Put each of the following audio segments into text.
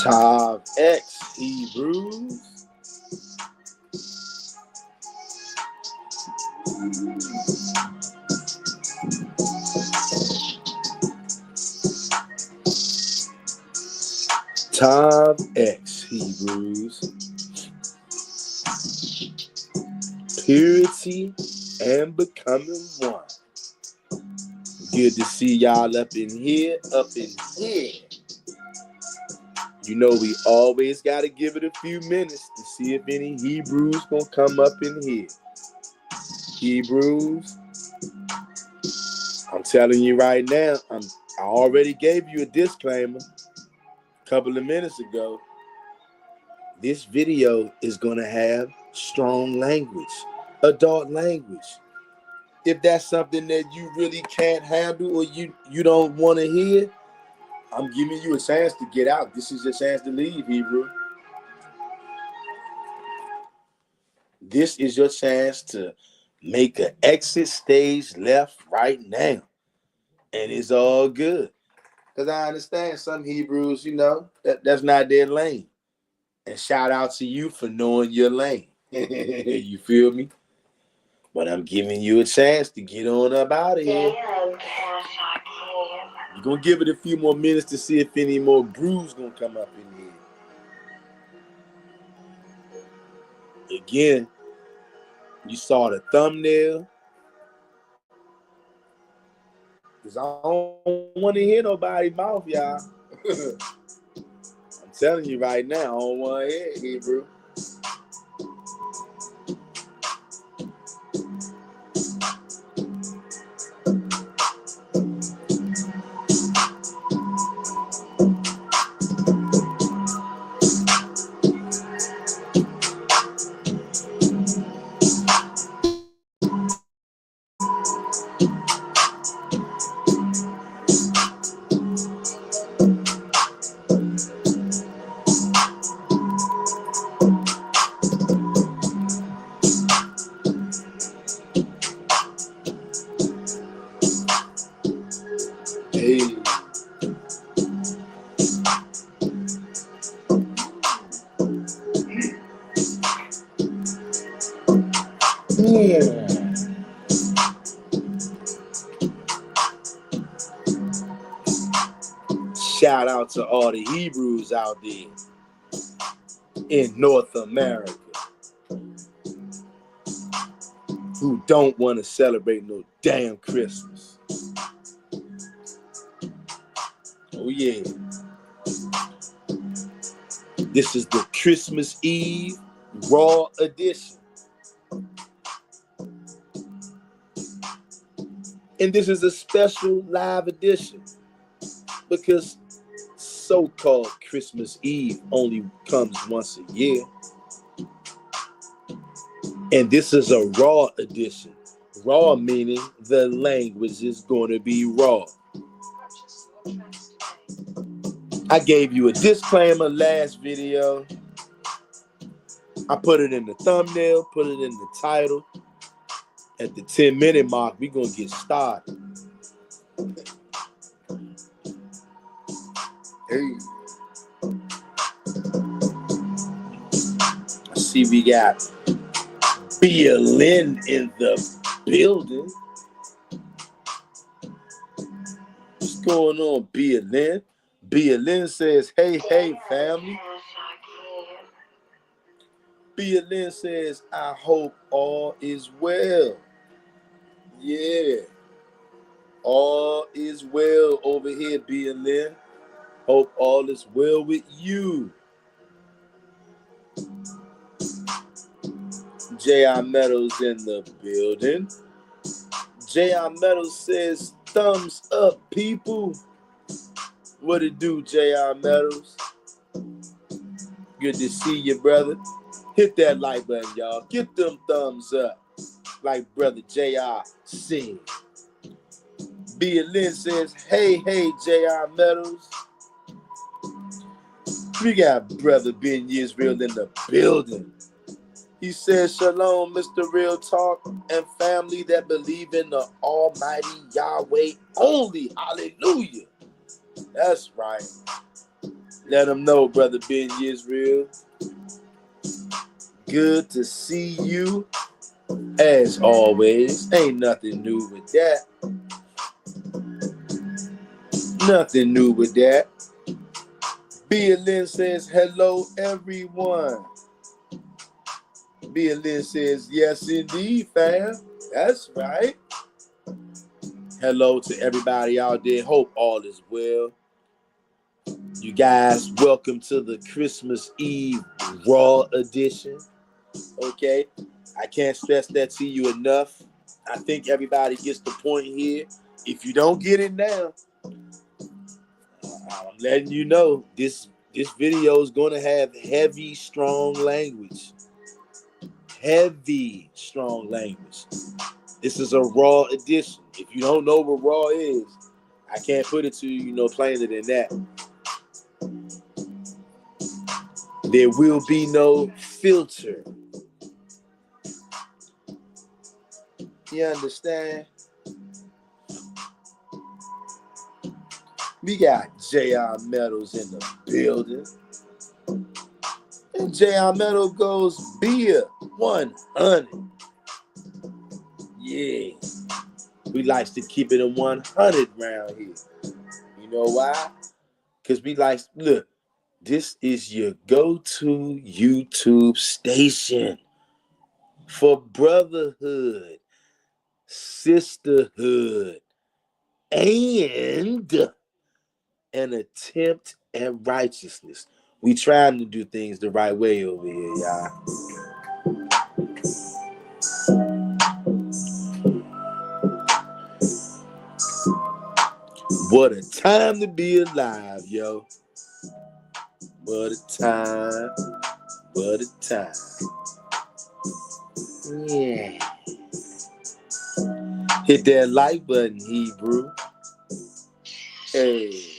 Top X Hebrews. Top X Hebrews. Purity and becoming one. Good to see y'all up in here, You know we always got to give it a few minutes to see if any Hebrews gonna come up in here. Hebrews, I'm telling you right now, I already gave you a disclaimer a couple of minutes ago. This video is gonna have strong language, adult language. If that's something that you really can't handle or you don't want to hear, I'm giving you a chance to get out. This is your chance to leave, Hebrew. This is your chance to make an exit stage left right now. And it's all good. Because I understand some Hebrews, that's not their lane. And shout out to you for knowing your lane. You feel me? But I'm giving you a chance to get on up out of here. You're going to give it a few more minutes to see if any more brews going to come up in here. Again, you saw the thumbnail. Because I don't want to hear nobody's mouth, y'all. I'm telling you right now, I don't want to hear it, Hebrew. Shout out to all the Hebrews out there in North America who don't want to celebrate no damn Christmas. Oh yeah. This is the Christmas Eve Raw edition. And this is a special live edition because so-called Christmas Eve only comes once a year. And this is a raw edition. Raw meaning the language is going to be raw. I gave you a disclaimer last video. I put it in the thumbnail, put it in the title. At the 10-minute mark, we're going to get started. Hey. I see we got BLN in the building. What's going on, BLN? BLN says, hey, family. BLN says, I hope all is well. Yeah. All is well over here, BLN. Hope all is well with you. J.I. Meadows in the building. J.I. Meadows says, thumbs up, people. What it do, J.I. Meadows? Good to see you, brother. Hit that like button, y'all. Get them thumbs up. Like brother J.I. said. BLN says, hey, J.I. Meadows. We got brother Ben Yisrael in the building. He says, shalom, Mr. Real Talk and family that believe in the Almighty Yahweh only. Hallelujah. That's right. Let them know, brother Ben Yisrael. Good to see you. As always, ain't nothing new with that. Nothing new with that. BLN says, hello, everyone. BLN says, yes, indeed, fam. That's right. Hello to everybody out there. Hope all is well. You guys, welcome to the Christmas Eve Raw edition. Okay? I can't stress that to you enough. I think everybody gets the point here. If you don't get it now, I'm letting you know this video is going to have heavy, strong language. Heavy, strong language. This is a raw edition. If you don't know what raw is, I can't put it to you, plainer than that. There will be no filter. You understand? We got J.R. Meadows in the building. And J.R. Meadows goes beer 100. Yeah. We likes to keep it a 100 round here. You know why? Because we like, look, this is your go-to YouTube station for brotherhood, sisterhood, and an attempt at righteousness. We trying to do things the right way over here, y'all. What a time to be alive, yo. What a time. What a time. Yeah. Hit that like button, Hebrew. Hey.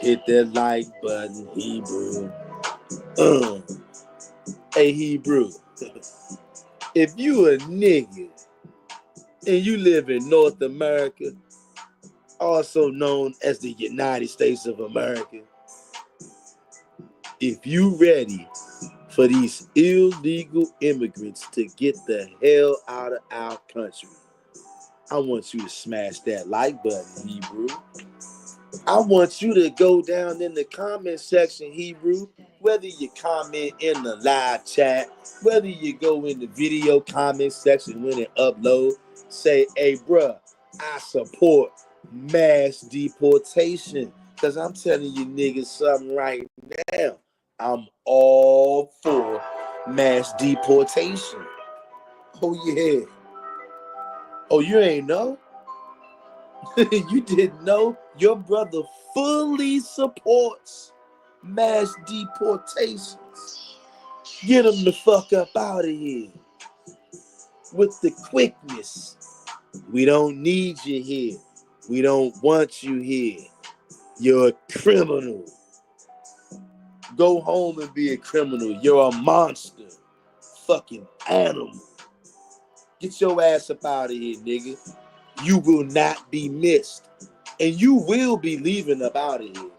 Hit that like button, Hebrew. Hey, Hebrew. If you a nigga and you live in North America, also known as the United States of America, if you ready for these illegal immigrants to get the hell out of our country, I want you to smash that like button, Hebrew. I want you to go down in the comment section, Hebrew, whether you comment in the live chat, whether you go in the video comment section when it upload, say, hey, bruh, I support mass deportation. Because I'm telling you niggas something right now. I'm all for mass deportation. Oh, yeah. Oh, you ain't know? You didn't know? Your brother fully supports mass deportations. Get them the fuck up out of here. with the quickness. We don't need you here. We don't want you here. You're a criminal. Go home and be a criminal. You're a monster. Fucking animal. Get your ass up out of here, nigga. You will not be missed. And you will be leaving up out of here.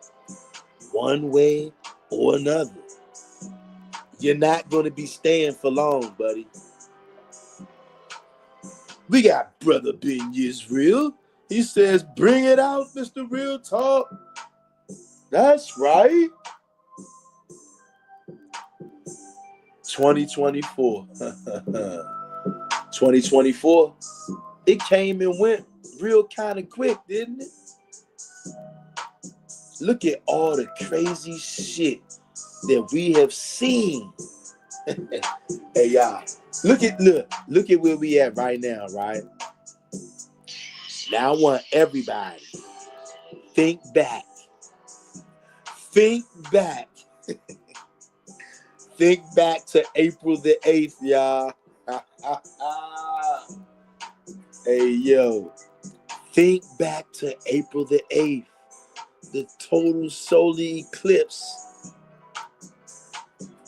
One way or another. You're not going to be staying for long, buddy. We got Brother Ben Yisrael. He says, bring it out, Mr. Real Talk. That's right. 2024. 2024. It came and went real kind of quick, didn't it? Look at all the crazy shit that we have seen. Hey, y'all. Look at where we at right now, right? Now I want everybody think back. Think back. Think back to April the 8th, y'all. Hey, yo. Think back to April the 8th. The total solar eclipse.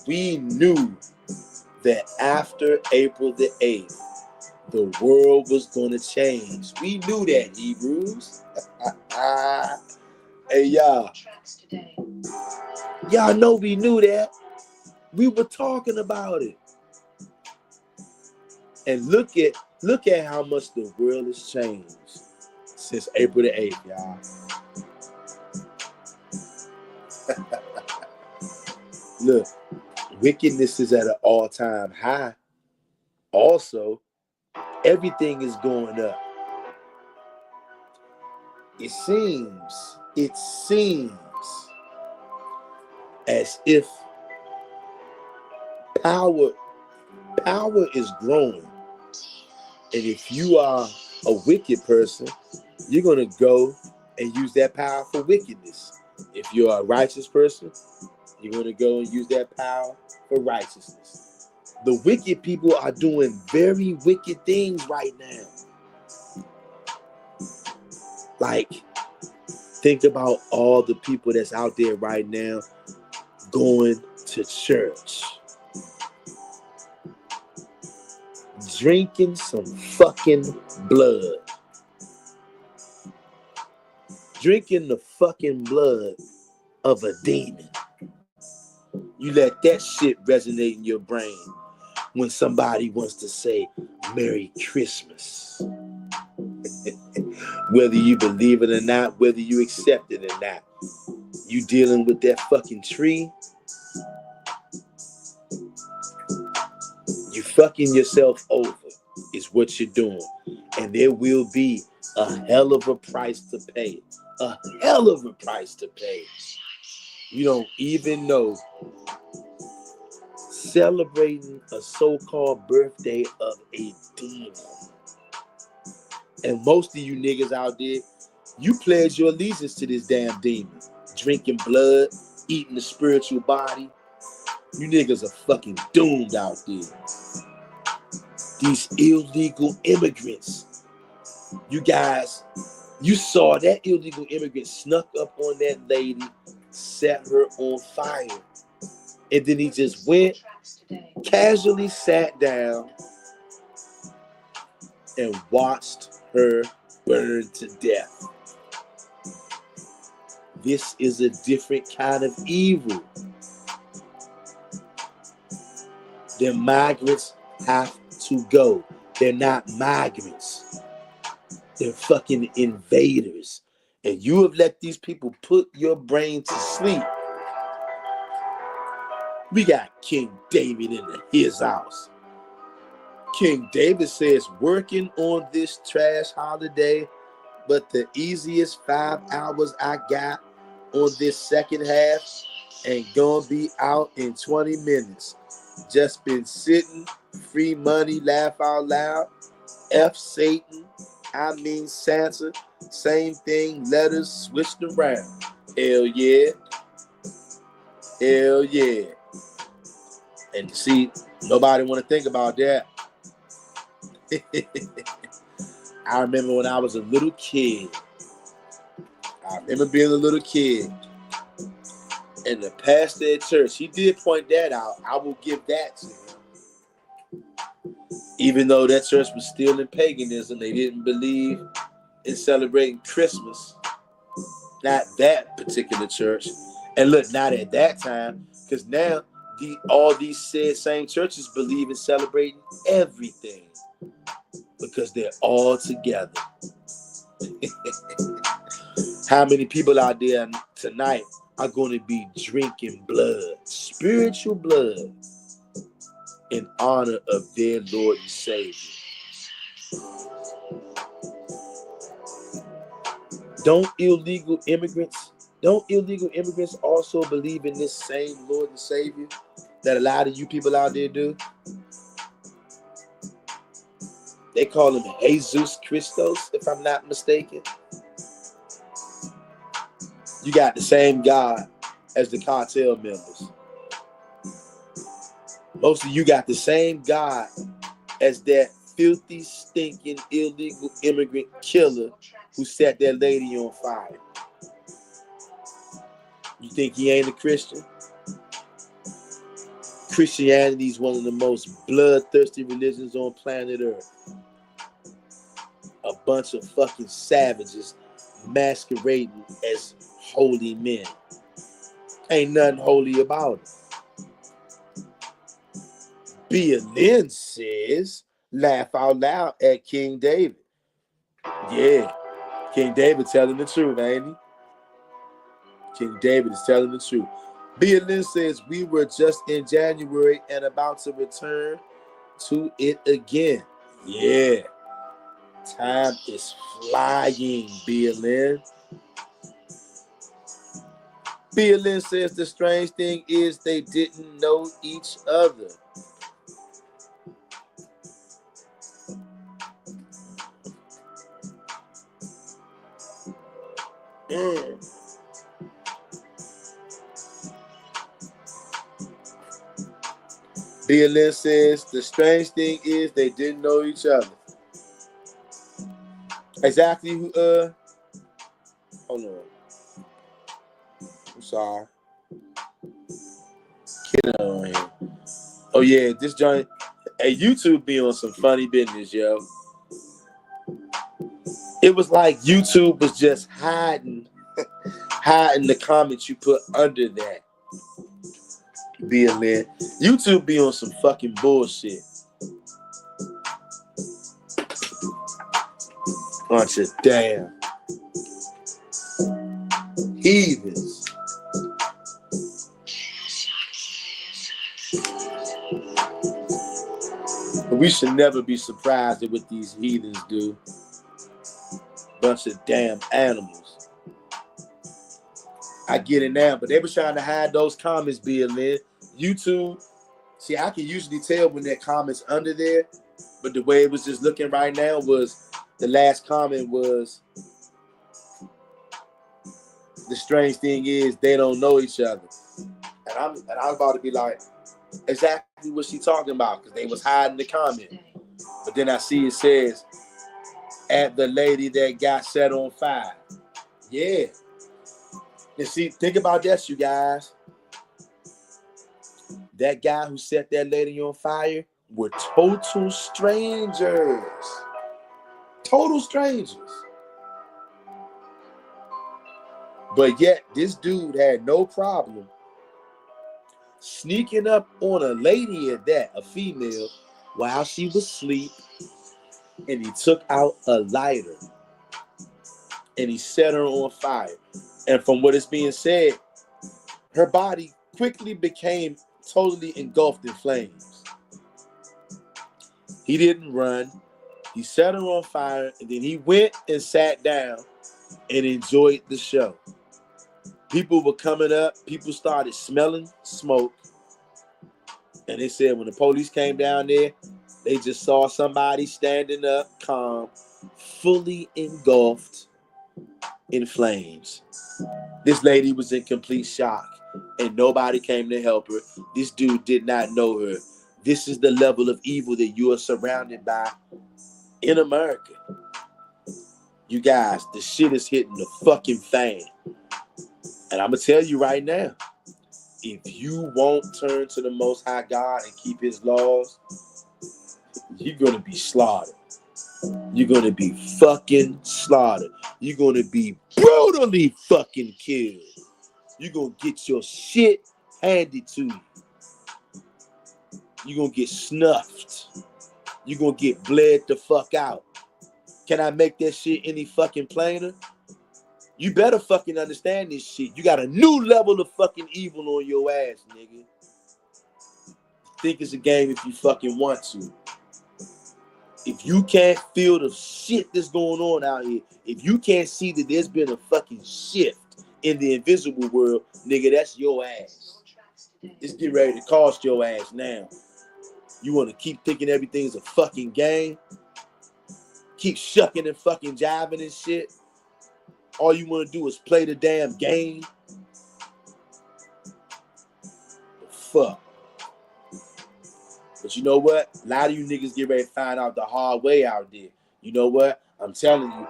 We knew that after April the 8th, the world was going to change. We knew that, Hebrews. Hey, y'all. Y'all know we knew that. We were talking about it. And look at how much the world has changed since April the 8th, y'all. Look, wickedness is at an all-time high. Also, everything is going up. It seems as if power is growing. And if you are a wicked person, you're going to go and use that power for wickedness. If you're a righteous person, you're going to go and use that power for righteousness. The wicked people are doing very wicked things right now. Like, think about all the people that's out there right now going to church, drinking some fucking blood. Drinking the fucking blood of a demon. You let that shit resonate in your brain when somebody wants to say Merry Christmas. Whether you believe it or not, whether you accept it or not, you dealing with that fucking tree. You fucking yourself over is what you're doing. And there will be a hell of a price to pay. A hell of a price to pay. You don't even know. Celebrating a so-called birthday of a demon. And most of you niggas out there, you pledge your allegiance to this damn demon. Drinking blood, eating the spiritual body. You niggas are fucking doomed out there. These illegal immigrants. You guys, you saw that illegal immigrant snuck up on that lady, set her on fire. And then he just went, casually sat down, and watched her burn to death. This is a different kind of evil. The migrants have to go. They're not migrants. They're fucking invaders. And you have let these people put your brain to sleep. We got King David in his house. King David says, working on this trash holiday, but the easiest 5 hours I got on this second half ain't gonna be out in 20 minutes. Just been sitting, free money, laugh out loud, F Satan, I mean Santa, same thing, letters switched around. Hell yeah. Hell yeah. And see, nobody want to think about that. I remember when I was a little kid. I remember being a little kid. And the pastor at church, he did point that out. I will give that to him. Even though that church was still in paganism, they didn't believe in celebrating Christmas. Not that particular church. And look, not at that time, because now all these same churches believe in celebrating everything because they're all together. How many people out there tonight are going to be drinking blood, spiritual blood, in honor of their Lord and Savior? Don't illegal immigrants also believe in this same Lord and Savior that a lot of you people out there do? They call him Jesus Christos, if I'm not mistaken. You got the same God as the cartel members. Most of you got the same God as that filthy, stinking, illegal immigrant killer who set that lady on fire. You think he ain't a Christian? Christianity is one of the most bloodthirsty religions on planet Earth. A bunch of fucking savages masquerading as holy men. Ain't nothing holy about it. BLN says, laugh out loud at King David. Yeah, King David telling the truth, ain't he? King David is telling the truth. BLN says, we were just in January and about to return to it again. Yeah, time is flying, BLN. BLN says the strange thing is they didn't know each other. BLN says the strange thing is they didn't know each other. Exactly who, hold on. I'm sorry. Get on here. Oh yeah, this joint. Hey, YouTube be on some funny business, yo. It was like YouTube was just hiding the comments you put under that. BLN. YouTube be on some fucking bullshit. Bunch of damn heathens. We should never be surprised at what these heathens do. Bunch of damn animals. I get it now, but they were trying to hide those comments, BLN. YouTube, see, I can usually tell when that comment's under there, but the way it was just looking right now was the last comment was, the strange thing is they don't know each other. And I'm about to be like, exactly what she talking about, because they was hiding the comment. But then I see it says, at the lady that got set on fire. Yeah. And see, think about this, you guys. That guy who set that lady on fire were total strangers. Total strangers. But yet, this dude had no problem sneaking up on a lady at that, a female, while she was asleep, and he took out a lighter and he set her on fire. And from what is being said, her body quickly became totally engulfed in flames. He didn't run. He set her on fire, and then he went and sat down and enjoyed the show. People were coming up. People started smelling smoke. And they said when the police came down there, they just saw somebody standing up, calm, fully engulfed in flames. This lady was in complete shock, and nobody came to help her. This dude did not know her. This is the level of evil that you are surrounded by in America. You guys, the shit is hitting the fucking fan. And I'm going to tell you right now, if you won't turn to the Most High God and keep his laws, you're going to be slaughtered. You're going to be fucking slaughtered. You're going to be brutally fucking killed. You're going to get your shit handed to you. You're going to get snuffed. You're going to get bled the fuck out. Can I make that shit any fucking plainer? You better fucking understand this shit. You got a new level of fucking evil on your ass, nigga. Think it's a game if you fucking want to. If you can't feel the shit that's going on out here, if you can't see that there's been a fucking shift in the invisible world, nigga, that's your ass. It's getting ready to cost your ass now. You want to keep thinking everything's a fucking game? Keep shucking and fucking jiving and shit? All you want to do is play the damn game? The fuck? But you know what? A lot of you niggas get ready to find out the hard way out there. You know what? I'm telling you,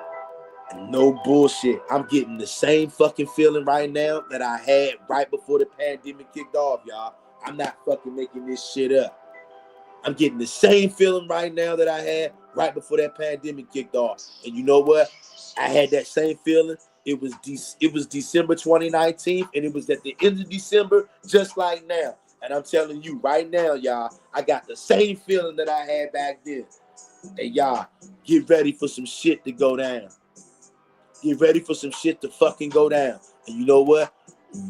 no bullshit. I'm getting the same fucking feeling right now that I had right before the pandemic kicked off, y'all. I'm not fucking making this shit up. I'm getting the same feeling right now that I had right before that pandemic kicked off. And you know what? I had that same feeling. It was December 2019, and it was at the end of December, just like now. And I'm telling you right now, y'all, I got the same feeling that I had back then. And y'all, get ready for some shit to go down. Get ready for some shit to fucking go down. And you know what?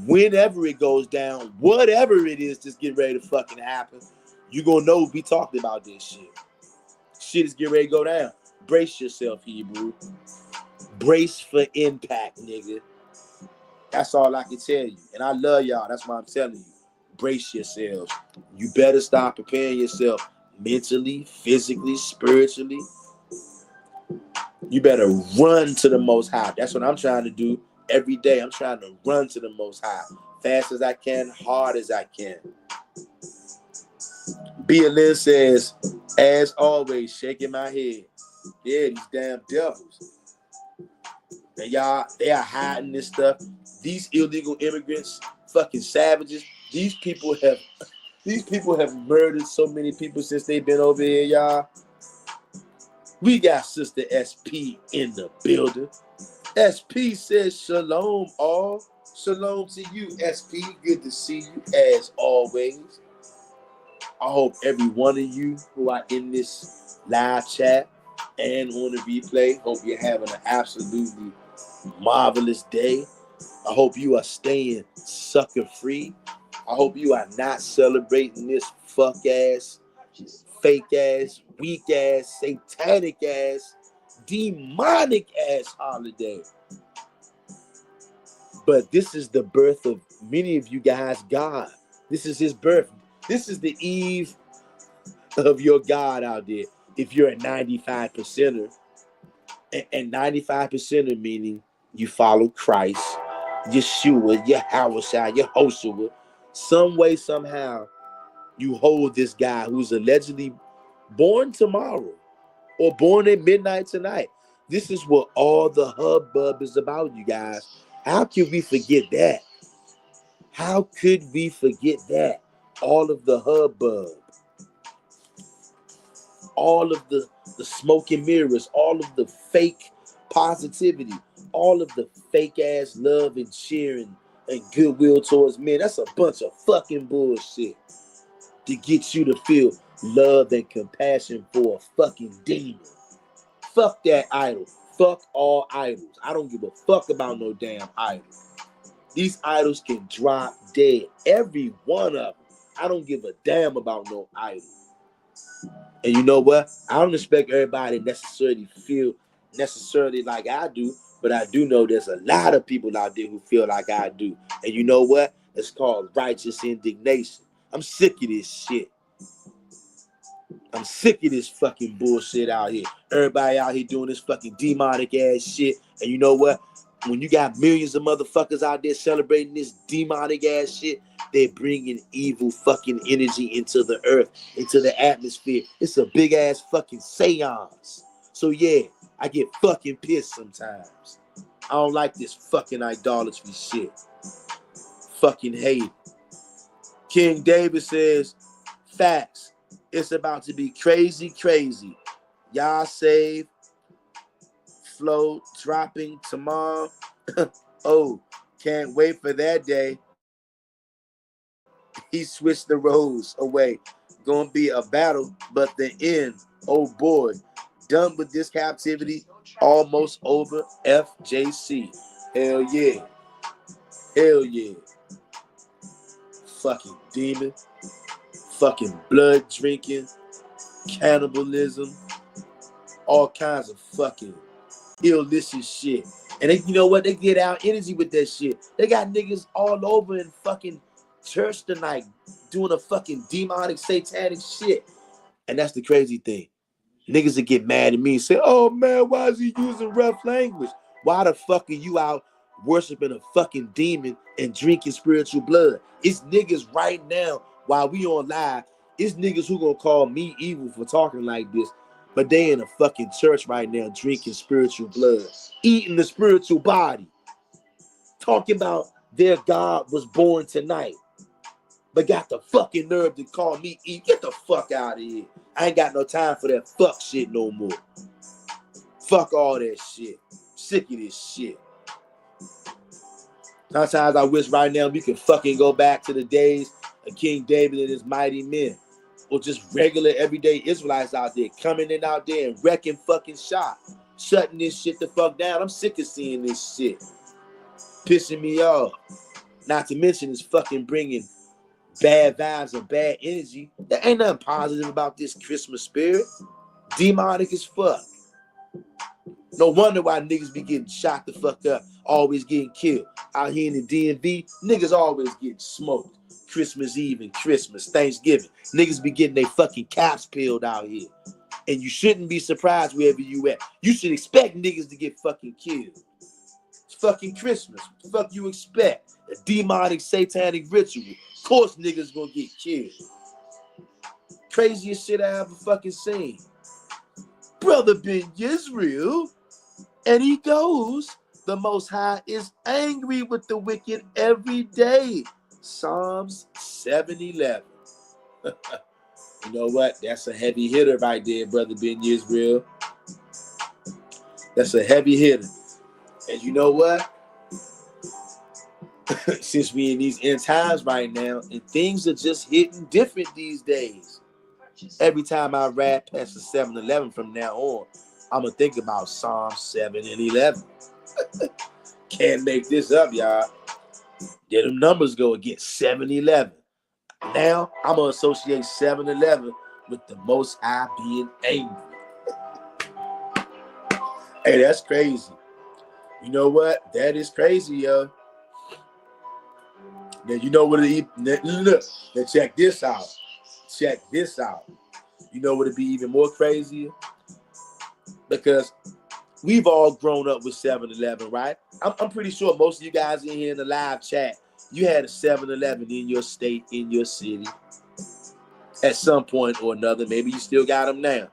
Whenever it goes down, whatever it is that's getting ready to fucking happen, you gonna know we talked about this shit. Shit is getting ready to go down. Brace yourself, Hebrew. Brace for impact, nigga. That's all I can tell you. And I love y'all. That's why I'm telling you. Brace yourselves. You better start preparing yourself mentally, physically, spiritually. You better run to the Most High. That's what I'm trying to do every day. I'm trying to run to the Most High. Fast as I can, hard as I can. Lynn says, as always, shaking my head. Yeah, these damn devils. And y'all, they are hiding this stuff. These illegal immigrants, fucking savages. These people have murdered so many people since they've been over here, y'all. We got Sister SP in the building. SP says shalom all. Shalom to you, SP. Good to see you as always. I hope every one of you who are in this live chat and on the replay, hope you're having an absolutely marvelous day. I hope you are staying sucker free. I hope you are not celebrating this fuck ass, fake ass, weak ass, satanic ass, demonic ass holiday. But this is the birth of many of you guys' God. This is his birth. This is the eve of your God out there. If you're a 95%er, and 95%er meaning you follow Christ, Yeshua, Yahweh, Yehoshua, some way, somehow, you hold this guy who's allegedly born tomorrow or born at midnight tonight. This is what all the hubbub is about, you guys. How could we forget that? How could we forget that? All of the hubbub, all of the smoke and mirrors, all of the fake positivity, all of the fake ass love and cheering and goodwill towards men. That's a bunch of fucking bullshit to get you to feel love and compassion for a fucking demon. Fuck that idol. Fuck all idols. I don't give a fuck about no damn idol. These idols can drop dead. Every one of them. I don't give a damn about no idol. And you know what? I don't expect everybody necessarily feel necessarily like I do, but I do know there's a lot of people out there who feel like I do. And you know what? It's called righteous indignation. I'm sick of this shit. I'm sick of this fucking bullshit out here. Everybody out here doing this fucking demonic ass shit. And you know what? when you got millions of motherfuckers out there celebrating this demonic ass shit, they're bringing evil fucking energy into the earth, into the atmosphere. It's a big ass fucking seance. So yeah, I get fucking pissed sometimes. I don't like this fucking idolatry shit. Fucking hate it. King David says, facts. It's about to be crazy, crazy. Y'all save flow dropping tomorrow. Oh, can't wait for that day. He switched the roles away. Gonna be a battle, but the end, oh boy. Done with this captivity, almost over. FJC. Hell yeah. Hell yeah. Fucking demon. Fucking blood drinking. Cannibalism. All kinds of fucking illicit shit. And they, you know what? They get out energy with that shit. They got niggas all over in fucking church tonight doing a fucking demonic, satanic shit. And that's the crazy thing. Niggas that get mad at me and say, oh man, why is he using rough language? Why the fuck are you out worshiping a fucking demon and drinking spiritual blood? It's niggas right now while we on live. It's niggas who gonna call me evil for talking like this. But they in a fucking church right now drinking spiritual blood, eating the spiritual body, talking about their God was born tonight, but got the fucking nerve to call me evil. Get the fuck out of here. I ain't got no time for that fuck shit no more. Fuck all that shit. Sick of this shit. Sometimes I wish right now we could fucking go back to the days of King David and his mighty men. Or just regular everyday Israelites out there coming in out there and wrecking fucking shop. Shutting this shit the fuck down. I'm sick of seeing this shit. Pissing me off. Not to mention it's fucking bringing bad vibes and bad energy. There ain't nothing positive about this Christmas spirit. Demonic as fuck. No wonder why niggas be getting shot the fuck up. Always getting killed. Out here in the DMV, niggas always getting smoked. Christmas Eve and Christmas, Thanksgiving. Niggas be getting their fucking caps peeled out here. And you shouldn't be surprised wherever you at. You should expect niggas to get fucking killed. It's fucking Christmas. What the fuck you expect? A demonic, satanic ritual. Of course niggas gonna get killed. Craziest shit I ever fucking seen. Brother Ben Yisrael, and he goes, the Most High is angry with the wicked every day. Psalms 7:11. You know what? That's a heavy hitter right there, Brother Ben Yisrael. That's a heavy hitter. And you know what? Since we in these end times right now, and things are just hitting different these days. Every time I rap past the 7-11 from now on, I'm going to think about Psalm 7:11. Can't make this up, y'all. There them numbers go against 7-11. Now, I'm going to associate 7-11 with the Most High being angry. Hey, that's crazy. You know what? That is crazy, yo. Now, you know what it is? Look, now check this out. Check this out. You know what would be even more crazier? Because we've all grown up with 7-11, right? I'm pretty sure most of you guys in here in the live chat, you had a 7-11 in your state, in your city, at some point or another. Maybe you still got them now.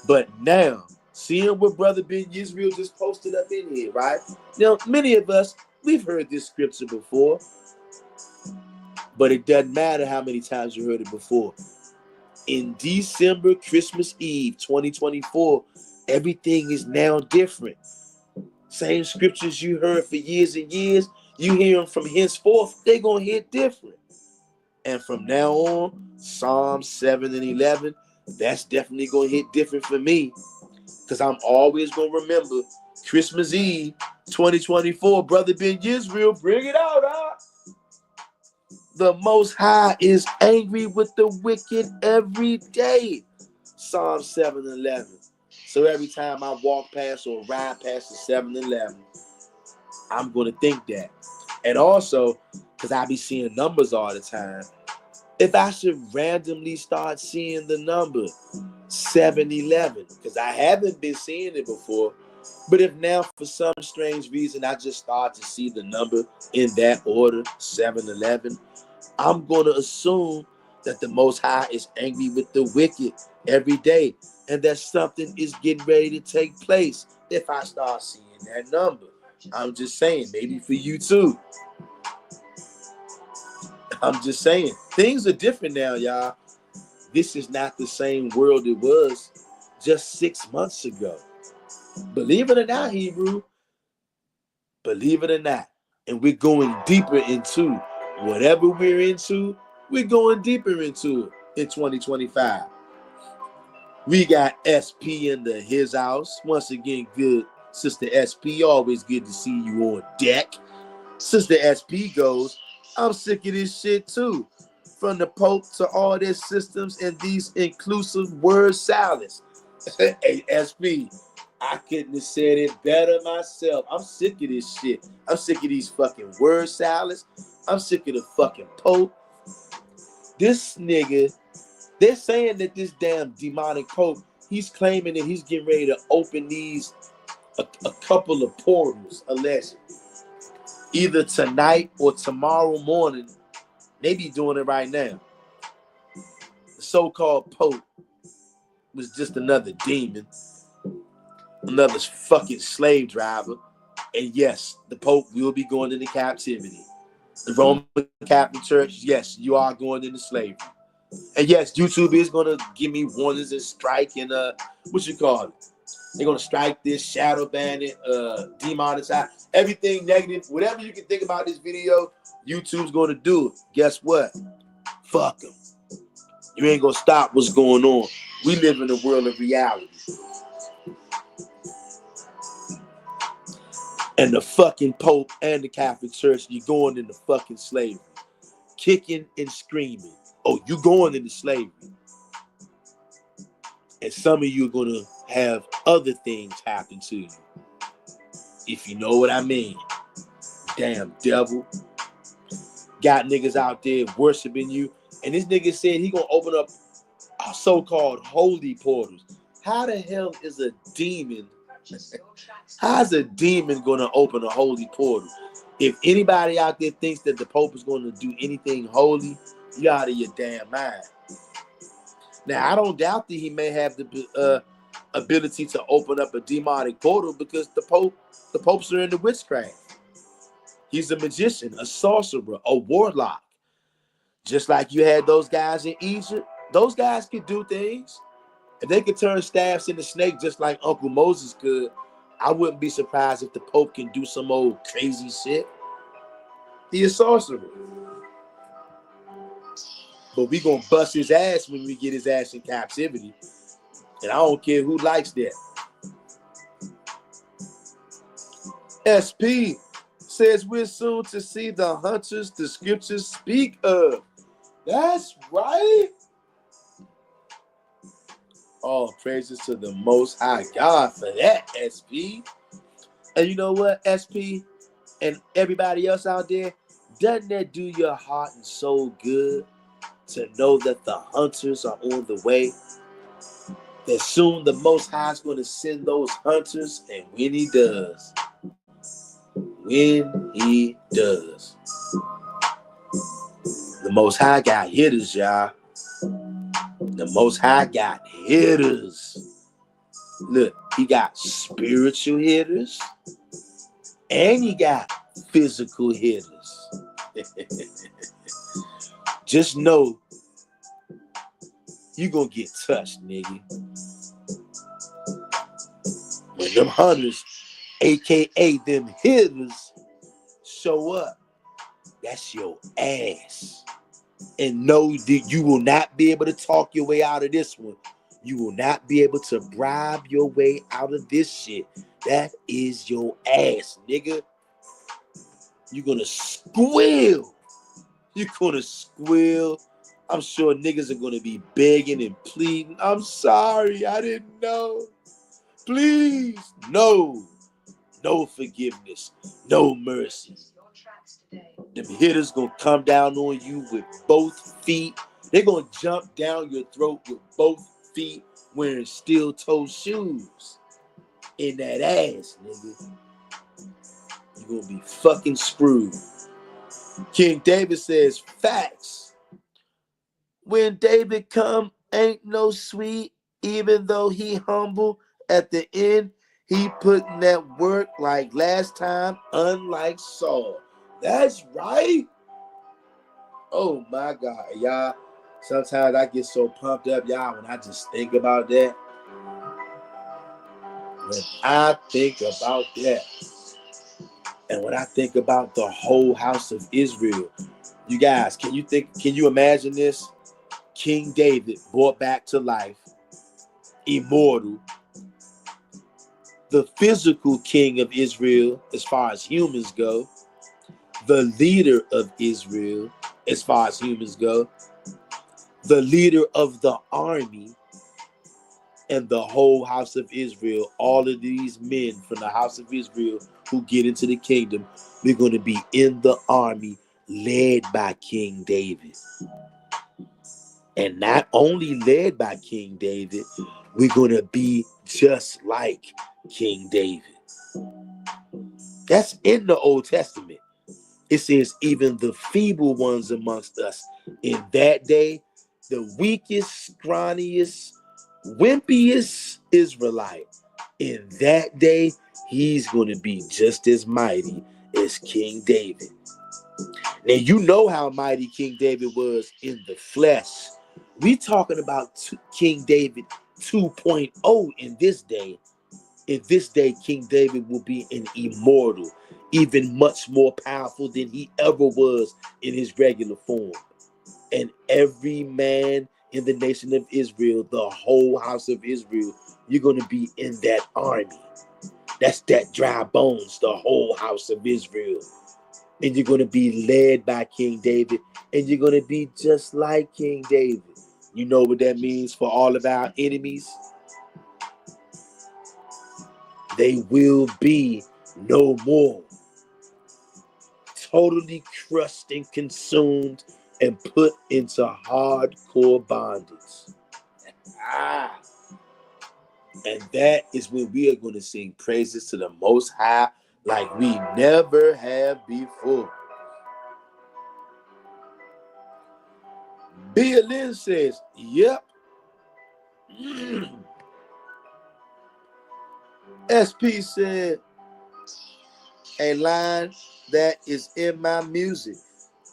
But now, seeing what Brother Ben Yisrael just posted up in here, right? Now, many of us, we've heard this scripture before, but it doesn't matter how many times you heard it before. In December, Christmas Eve, 2024, everything is now different. Same scriptures you heard for years and years, you hear them from henceforth, they're going to hit different. And from now on, Psalm 7:11, that's definitely going to hit different for me, because I'm always going to remember Christmas Eve, 2024, Brother Ben Yisrael, bring it out, huh? The Most High is angry with the wicked every day. Psalm 7:11. So every time I walk past or ride past the 7-Eleven, I'm going to think that. And also, because I be seeing numbers all the time, if I should randomly start seeing the number 7-11, because I haven't been seeing it before, But if now, for some strange reason, I just start to see the number in that order, 711, I'm going to assume that the Most High is angry with the wicked every day, and that something is getting ready to take place if I start seeing that number. I'm just saying, maybe for you too. I'm just saying, things are different now, y'all. This is not the same world it was just 6 months ago. Believe it or not, Hebrew. Believe it or not. And we're going deeper into whatever we're into, we're going deeper into it in 2025. We got SP in his house. Once again, good. Sister SP, always good to see you on deck. Sister SP goes, I'm sick of this shit too. From the Pope to all their systems and these inclusive word salads. Hey, SP, I couldn't have said it better myself. I'm sick of this shit. I'm sick of these fucking word salads. I'm sick of the fucking Pope. This nigga, they're saying that this damn demonic Pope, he's claiming that he's getting ready to open these a couple of portals, allegedly. Either tonight or tomorrow morning. Maybe doing it right now. The so-called Pope was just another demon, another fucking slave driver. And yes, the Pope will be going into captivity. The Roman Catholic Church, yes, you are going into slavery. And yes, YouTube is going to give me warnings and strike and what you call it? They're going to strike this, shadow ban it, demonetize, everything negative. Whatever you can think about this video, YouTube's going to do it. Guess what? Fuck them. You ain't going to stop what's going on. We live in a world of reality. And the fucking Pope and the Catholic Church, you're going into fucking slavery. Kicking and screaming. Oh, you going into slavery. And some of you are going to have other things happen to you. If you know what I mean. Damn devil. Got niggas out there worshiping you. And this nigga said he going to open up so-called holy portals. How the hell is a demon? How's a demon going to open a holy portal? If anybody out there thinks that the Pope is going to do anything holy, you're out of your damn mind. Now, I don't doubt that he may have the ability to open up a demonic portal because the popes are into witchcraft. He's a magician, a sorcerer, a warlock. Just like you had those guys in Egypt, those guys could do things. If they could turn staffs into snakes just like Uncle Moses could, I wouldn't be surprised if the Pope can do some old crazy shit. He's a sorcerer. But we gonna bust his ass when we get his ass in captivity. And I don't care who likes that. SP says we're soon to see the hunters the scriptures speak of. That's right. All praises to the Most High God for that, SP. And you know what, SP and everybody else out there, doesn't that do your heart and soul good to know that the hunters are on the way? That soon the Most High is going to send those hunters, and when he does, the Most High got hitters, y'all. The Most High got hitters. Look, he got spiritual hitters and he got physical hitters. Just know you gonna get touched, nigga. When them hunters, aka them hitters, show up, that's your ass. And know that you will not be able to talk your way out of this one. You will not be able to bribe your way out of this shit. That is your ass, nigga. You're gonna squeal. You're gonna squeal. I'm sure niggas are gonna be begging and pleading. I'm sorry, I didn't know. Please, no. No forgiveness, no mercy. Them hitters gonna come down on you with both feet. They're gonna jump down your throat with both feet wearing steel-toe shoes. in that ass, nigga, you're gonna be fucking screwed. King David says, facts. When David come, ain't no sweet, even though he humble at the end, he putting that work like last time, unlike Saul. That's right. Oh my God, y'all. Sometimes I get so pumped up, y'all, when I just think about that. When I think about that, and when I think about the whole house of Israel, you guys, can you imagine this? King David brought back to life, immortal, the physical king of Israel as far as humans go, the leader of Israel as far as humans go, the leader of the army, and the whole house of Israel. All of these men from the house of Israel who get into the kingdom, they're going to be in the army led by King David. And not only led by King David, we're going to be just like King David. That's in the Old Testament. It says, even the feeble ones amongst us in that day, the weakest, scrawniest, wimpiest Israelite, in that day, he's going to be just as mighty as King David. Now, you know how mighty King David was in the flesh. We talking about King David 2.0 in this day. In this day, King David will be an immortal, even much more powerful than he ever was in his regular form. And every man in the nation of Israel, the whole house of Israel, you're going to be in that army. That's that dry bones, the whole house of Israel. And you're going to be led by King David, and you're going to be just like King David. You know what that means for all of our enemies? They will be no more. Totally crushed and consumed and put into hardcore bondage. And that is when we are going to sing praises to the Most High like we never have before. Bia Lynn says, yep. SP said, a line that is in my music.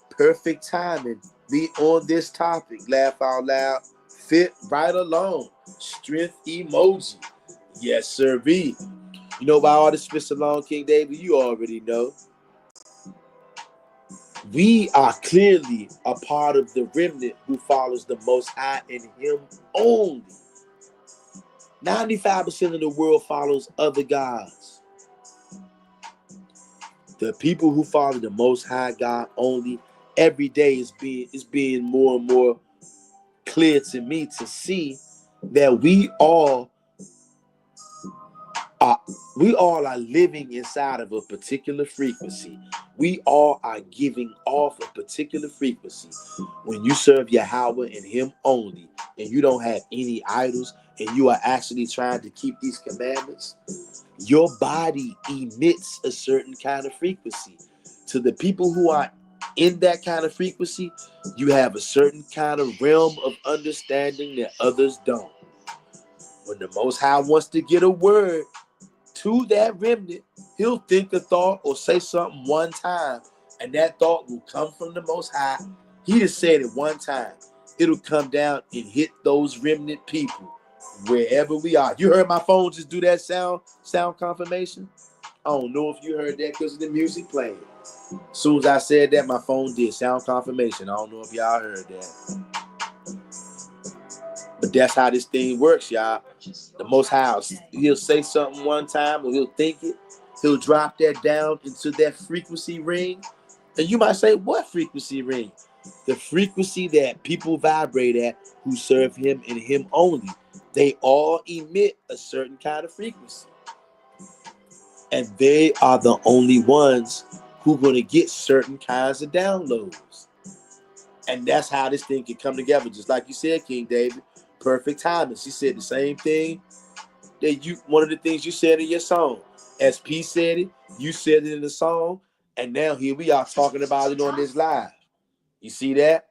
Perfect timing. Be on this topic. Laugh out loud. Fit right along. Strength emoji. Yes, sir. B. You know why all this fits along, King David? You already know. We are clearly a part of the remnant who follows the Most High and Him only. 95% of the world follows other gods. The people who follow the Most High God only, every day is being more and more clear to me to see that we all are living inside of a particular frequency. We all are giving off a particular frequency. When you serve Yahweh and Him only, and you don't have any idols, and you are actually trying to keep these commandments, your body emits a certain kind of frequency. To the people who are in that kind of frequency, you have a certain kind of realm of understanding that others don't. When the Most High wants to get a word to that remnant, He'll think a thought or say something one time, and that thought will come from the Most High. He just said it one time. It'll come down and hit those remnant people wherever we are. You heard my phone just do that sound confirmation? I don't know if you heard that because of the music playing. As soon as I said that, my phone did sound confirmation. I don't know if y'all heard that. But that's how this thing works, y'all. The Most High, He'll say something one time, or He'll think it. He'll drop that down into that frequency ring. And you might say, what frequency ring? The frequency that people vibrate at who serve Him and Him only. They all emit a certain kind of frequency. And they are the only ones who are going to get certain kinds of downloads. And that's how this thing can come together. Just like you said, King David, perfect timing. She said the same thing that one of the things you said in your song. SP said it, you said it in the song, and now here we are talking about it on this live. You see that?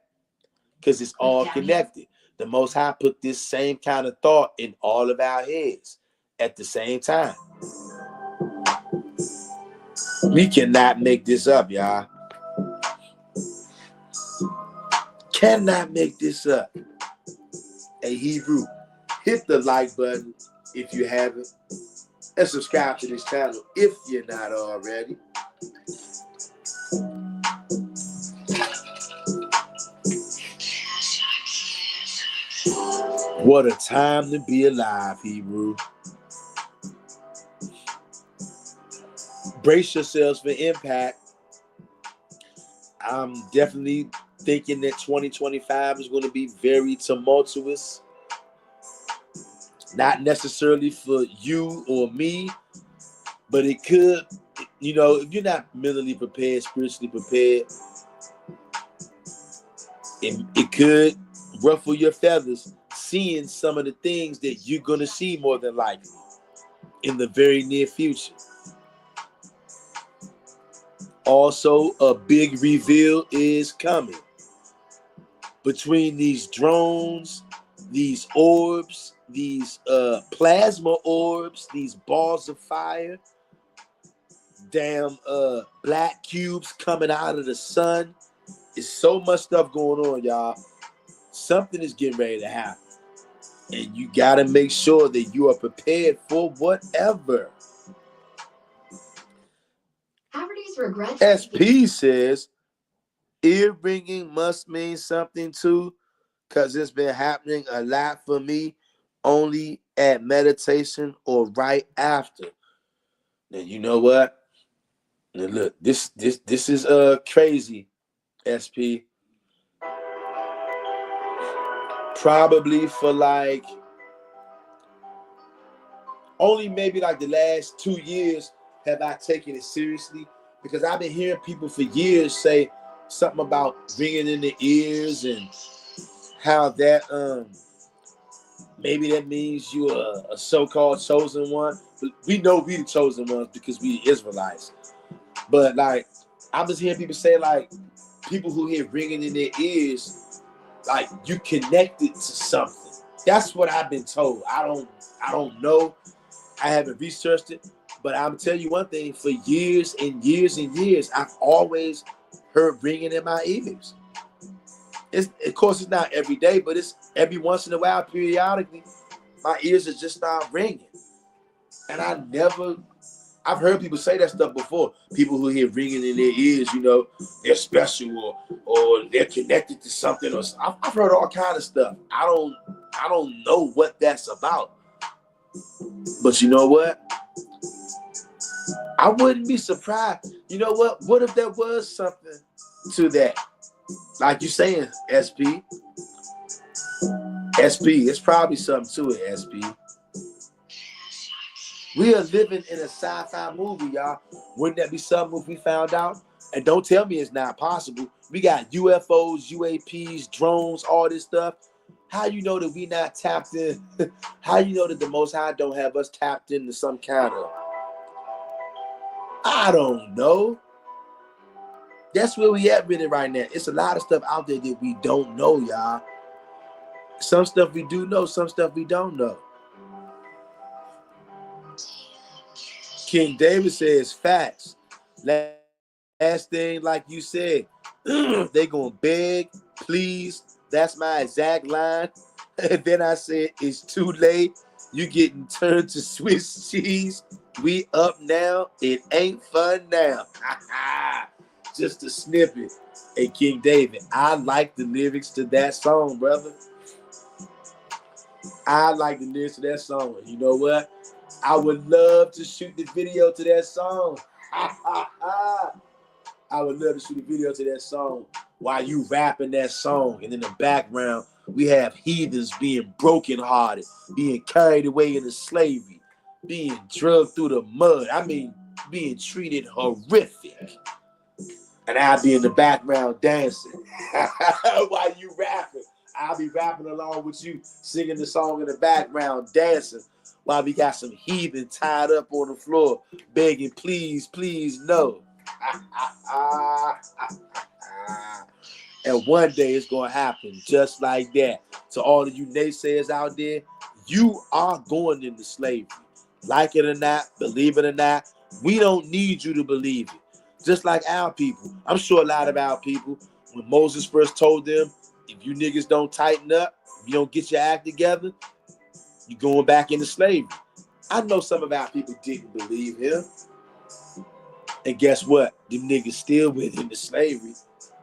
Because it's all connected. The Most High put this same kind of thought in all of our heads at the same time. We cannot make this up, y'all. Cannot make this up. Hey, Hebrew, hit the like button if you haven't, and subscribe to this channel if you're not already. What a time to be alive, Hebrew. Brace yourselves for impact. I'm definitely thinking that 2025 is going to be very tumultuous. Not necessarily for you or me, but it could, if you're not mentally prepared, spiritually prepared, it could ruffle your feathers seeing some of the things that you're going to see more than likely in the very near future. Also, a big reveal is coming. Between these drones, these orbs, these plasma orbs, these balls of fire, damn black cubes coming out of the sun. It's so much stuff going on, y'all. Something is getting ready to happen. And you got to make sure that you are prepared for whatever. SP says, ear ringing must mean something too, because it's been happening a lot for me only at meditation or right after. Now, you know what? Now look, this is crazy, SP. Probably for like only maybe like the last 2 years have I taken it seriously, because I've been hearing people for years say something about ringing in the ears and how that maybe that means you are a so-called chosen one. But we know we the chosen ones because we the Israelites. But like I'm just hearing people say like people who hear ringing in their ears, like you connected to something. That's what I've been told. I don't know. I haven't researched it, but I'm tell you one thing: for years and years and years, I've always heard ringing in my ears. Of course, it's not every day, but it's every once in a while, periodically, my ears are just start ringing. And I've heard people say that stuff before. People who hear ringing in their ears, they're special or they're connected to something. Or I've heard all kind of stuff. I don't know what that's about. But you know what? I wouldn't be surprised. You know what? What if there was something to that? Like you saying, SP. It's probably something to it, SP. We are living in a sci-fi movie, y'all. Wouldn't that be something if we found out? And don't tell me it's not possible. We got UFOs, UAPs, drones, all this stuff. How you know that we not tapped in? How you know that the Most High don't have us tapped into some kind of, I don't know. That's where we at with it right now. It's a lot of stuff out there that we don't know, y'all. Some stuff we do know, some stuff we don't know. King David says facts. Last thing, like you said, they gonna beg, please. That's my exact line. And then I said, it's too late. You getting turned to Swiss cheese. We up now. It ain't fun now. Just a snippet. Hey, King David, I like the lyrics to that song, brother. I like the lyrics to that song. You know what? I would love to shoot the video to that song. I would love to shoot a video to that song while you rapping that song. And in the background, we have heathens being brokenhearted, being carried away into slavery, being drugged through the mud. I mean, being treated horrific. And I'll be in the background dancing while you rapping. I'll be rapping along with you, singing the song in the background, dancing while we got some heathen tied up on the floor begging, please, please, no. And one day it's going to happen just like that. To all of you naysayers out there, you are going into slavery. Like it or not, believe it or not, we don't need you to believe it. Just like our people. I'm sure a lot of our people, when Moses first told them, if you niggas don't tighten up, if you don't get your act together, you're going back into slavery. I know some of our people didn't believe him. And guess what? Them niggas still went into slavery.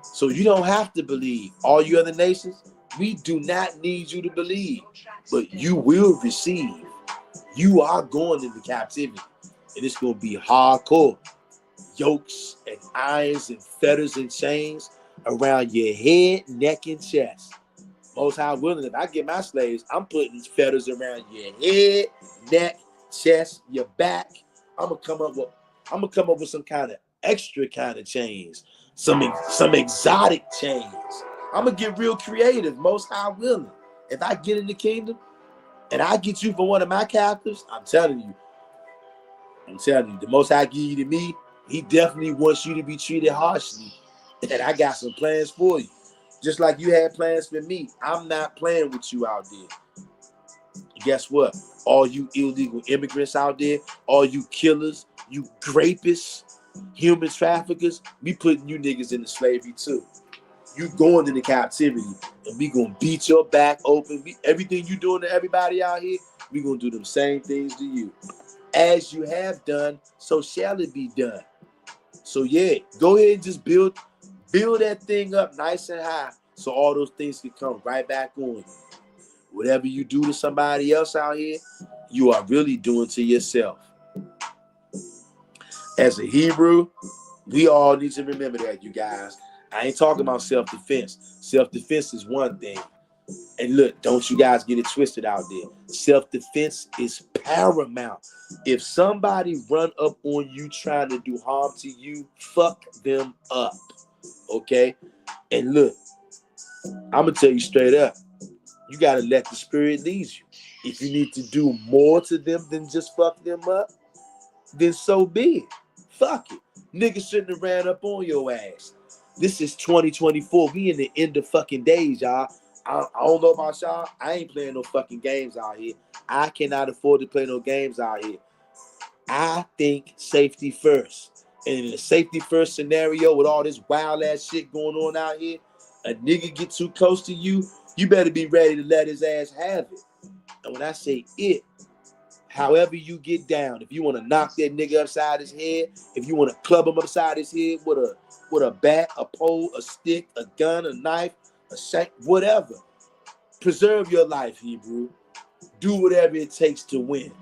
So you don't have to believe. All you other nations, we do not need you to believe. But you will receive. You are going into captivity. And it's going to be hardcore. Yokes and irons and fetters and chains around your head, neck, and chest. Most High willing, if I get my slaves, I'm putting fetters around your head, neck, chest, your back. I'm gonna come up with some kind of extra kind of chains, some exotic chains. I'm gonna get real creative. Most High willing, if I get in the kingdom and I get you for one of my captives, I'm telling you, the Most High give you to me. He definitely wants you to be treated harshly, and I got some plans for you. Just like you had plans for me, I'm not playing with you out there. Guess what? All you illegal immigrants out there, all you killers, you grapists, human traffickers, we putting you niggas into slavery too. You going into captivity, and we gonna beat your back open. Everything you doing to everybody out here, we gonna do them same things to you. As you have done, so shall it be done. So yeah, go ahead and just build that thing up nice and high so all those things can come right back on you. Whatever you do to somebody else out here, you are really doing to yourself. As a Hebrew, we all need to remember that, you guys. I ain't talking about self-defense. Self-defense is one thing. And look, don't you guys get it twisted out there. Self-defense is paramount. If somebody run up on you trying to do harm to you, fuck them up. Okay? And look, I'm going to tell you straight up. You got to let the spirit lead you. If you need to do more to them than just fuck them up, then so be it. Fuck it. Niggas shouldn't have ran up on your ass. This is 2024. We in the end of fucking days, y'all. I don't know about y'all. I ain't playing no fucking games out here. I cannot afford to play no games out here. I think safety first. And in a safety first scenario with all this wild ass shit going on out here, a nigga get too close to you, you better be ready to let his ass have it. And when I say it, however you get down, if you want to knock that nigga upside his head, if you want to club him upside his head with a bat, a pole, a stick, a gun, a knife, a shank, whatever. Preserve your life, Hebrew. Do whatever it takes to win.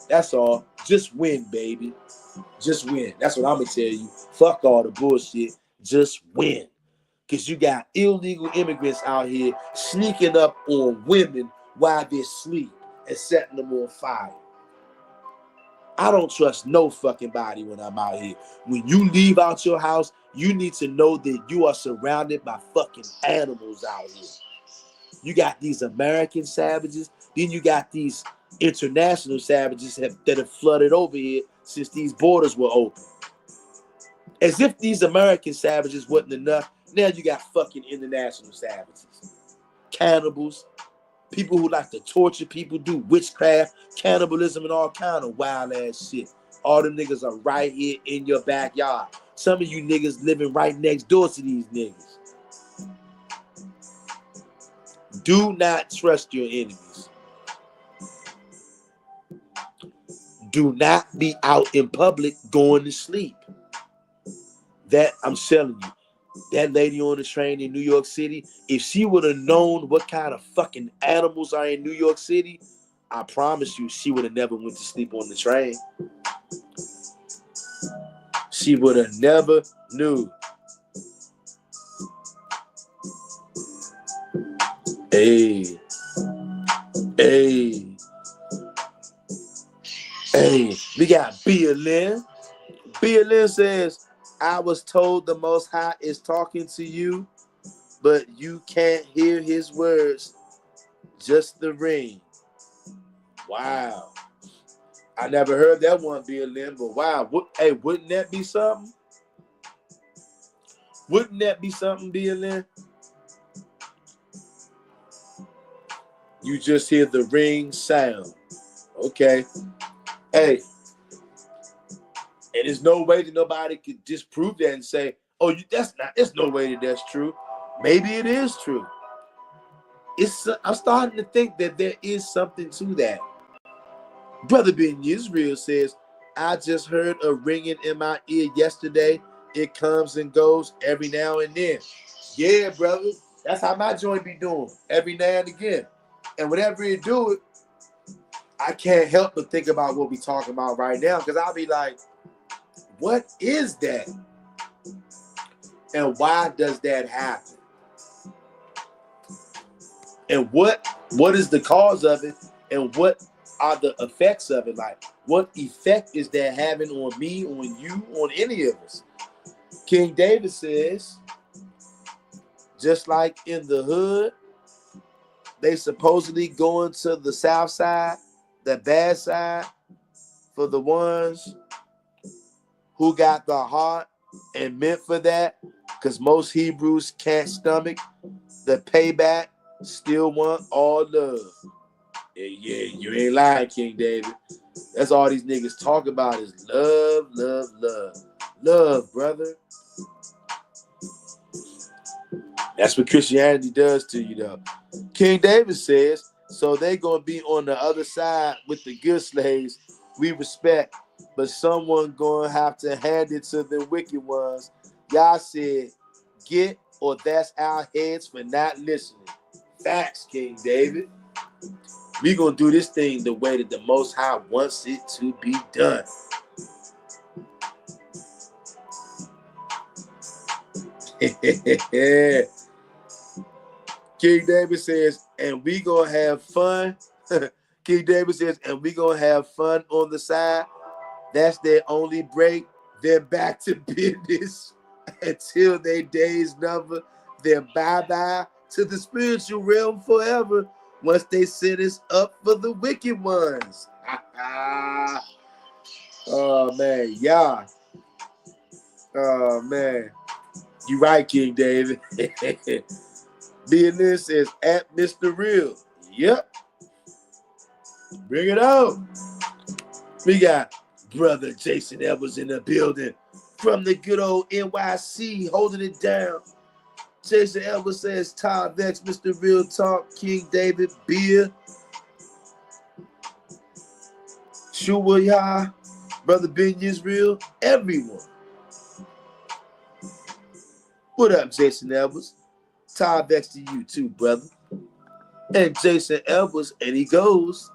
That's all. Just win, baby. Just win. That's what I'm going to tell you. Fuck all the bullshit. Just win. Because you got illegal immigrants out here sneaking up on women while they're asleep and setting them on fire. I don't trust no fucking body when I'm out here. When you leave out your house, you need to know that you are surrounded by fucking animals out here. You got these American savages, then you got these international savages that have flooded over here since these borders were open. As if these American savages wasn't enough, now you got fucking international savages. Cannibals, people who like to torture people, do witchcraft, cannibalism, and all kind of wild ass shit. All them niggas are right here in your backyard. Some of you niggas living right next door to these niggas. Do not trust your enemies. Do not be out in public going to sleep. That, I'm telling you, that lady on the train in New York City, if she would have known what kind of fucking animals are in New York City, I promise you, she would have never went to sleep on the train. She would have never knew. Hey, we got BLN. BLN says, I was told the Most High is talking to you, but you can't hear his words, just the ring. Wow. I never heard that one, Bill Lynn, but wow. Hey, wouldn't that be something? Wouldn't that be something, Bill Lynn? You just hear the ring sound. Okay. Hey. And there's no way that nobody could disprove that and say, oh, there's no way that that's true. Maybe it is true. I'm starting to think that there is something to that. Brother Ben Israel says, I just heard a ringing in my ear yesterday. It comes and goes every now and then. Yeah, brother. That's how my joint be doing every now and again. And whenever it do it, I can't help but think about what we talking about right now, because I'll be like, what is that? And why does that happen? And what is the cause of it? And what are the effects of it? Like, what effect is that having on me, on you, on any of us? King David says, just like in the hood, they supposedly going to the south side, the bad side, for the ones who got the heart and meant for that, because most Hebrews can't stomach the payback, still want all love. Yeah, you ain't lying, King David. That's all these niggas talk about is love, love, love. Love, brother. That's what Christianity does to you, though. King David says, so they going to be on the other side with the good slaves we respect, but someone going to have to hand it to the wicked ones. Y'all said, get, or that's our heads for not listening. Facts, King David. We going to do this thing the way that the Most High wants it to be done. King David says, and we going to have fun. King David says, and we going to have fun on the side. That's their only break. They're back to business until their days number. They're bye-bye to the spiritual realm forever once they set us up for the wicked ones. Oh, man. Yeah. Oh, man. You right, King David. BNN says, at Mr. Real. Yep. Bring it on. We got Brother Jason Edwards in the building from the good old NYC, holding it down. Jason Edwards says, Tom Vex, Mr. Real Talk, King David, Beer, Shua, Brother Ben Israel, everyone. What up, Jason Edwards? Tom Vex to you too, brother. And Jason Edwards, and he goes,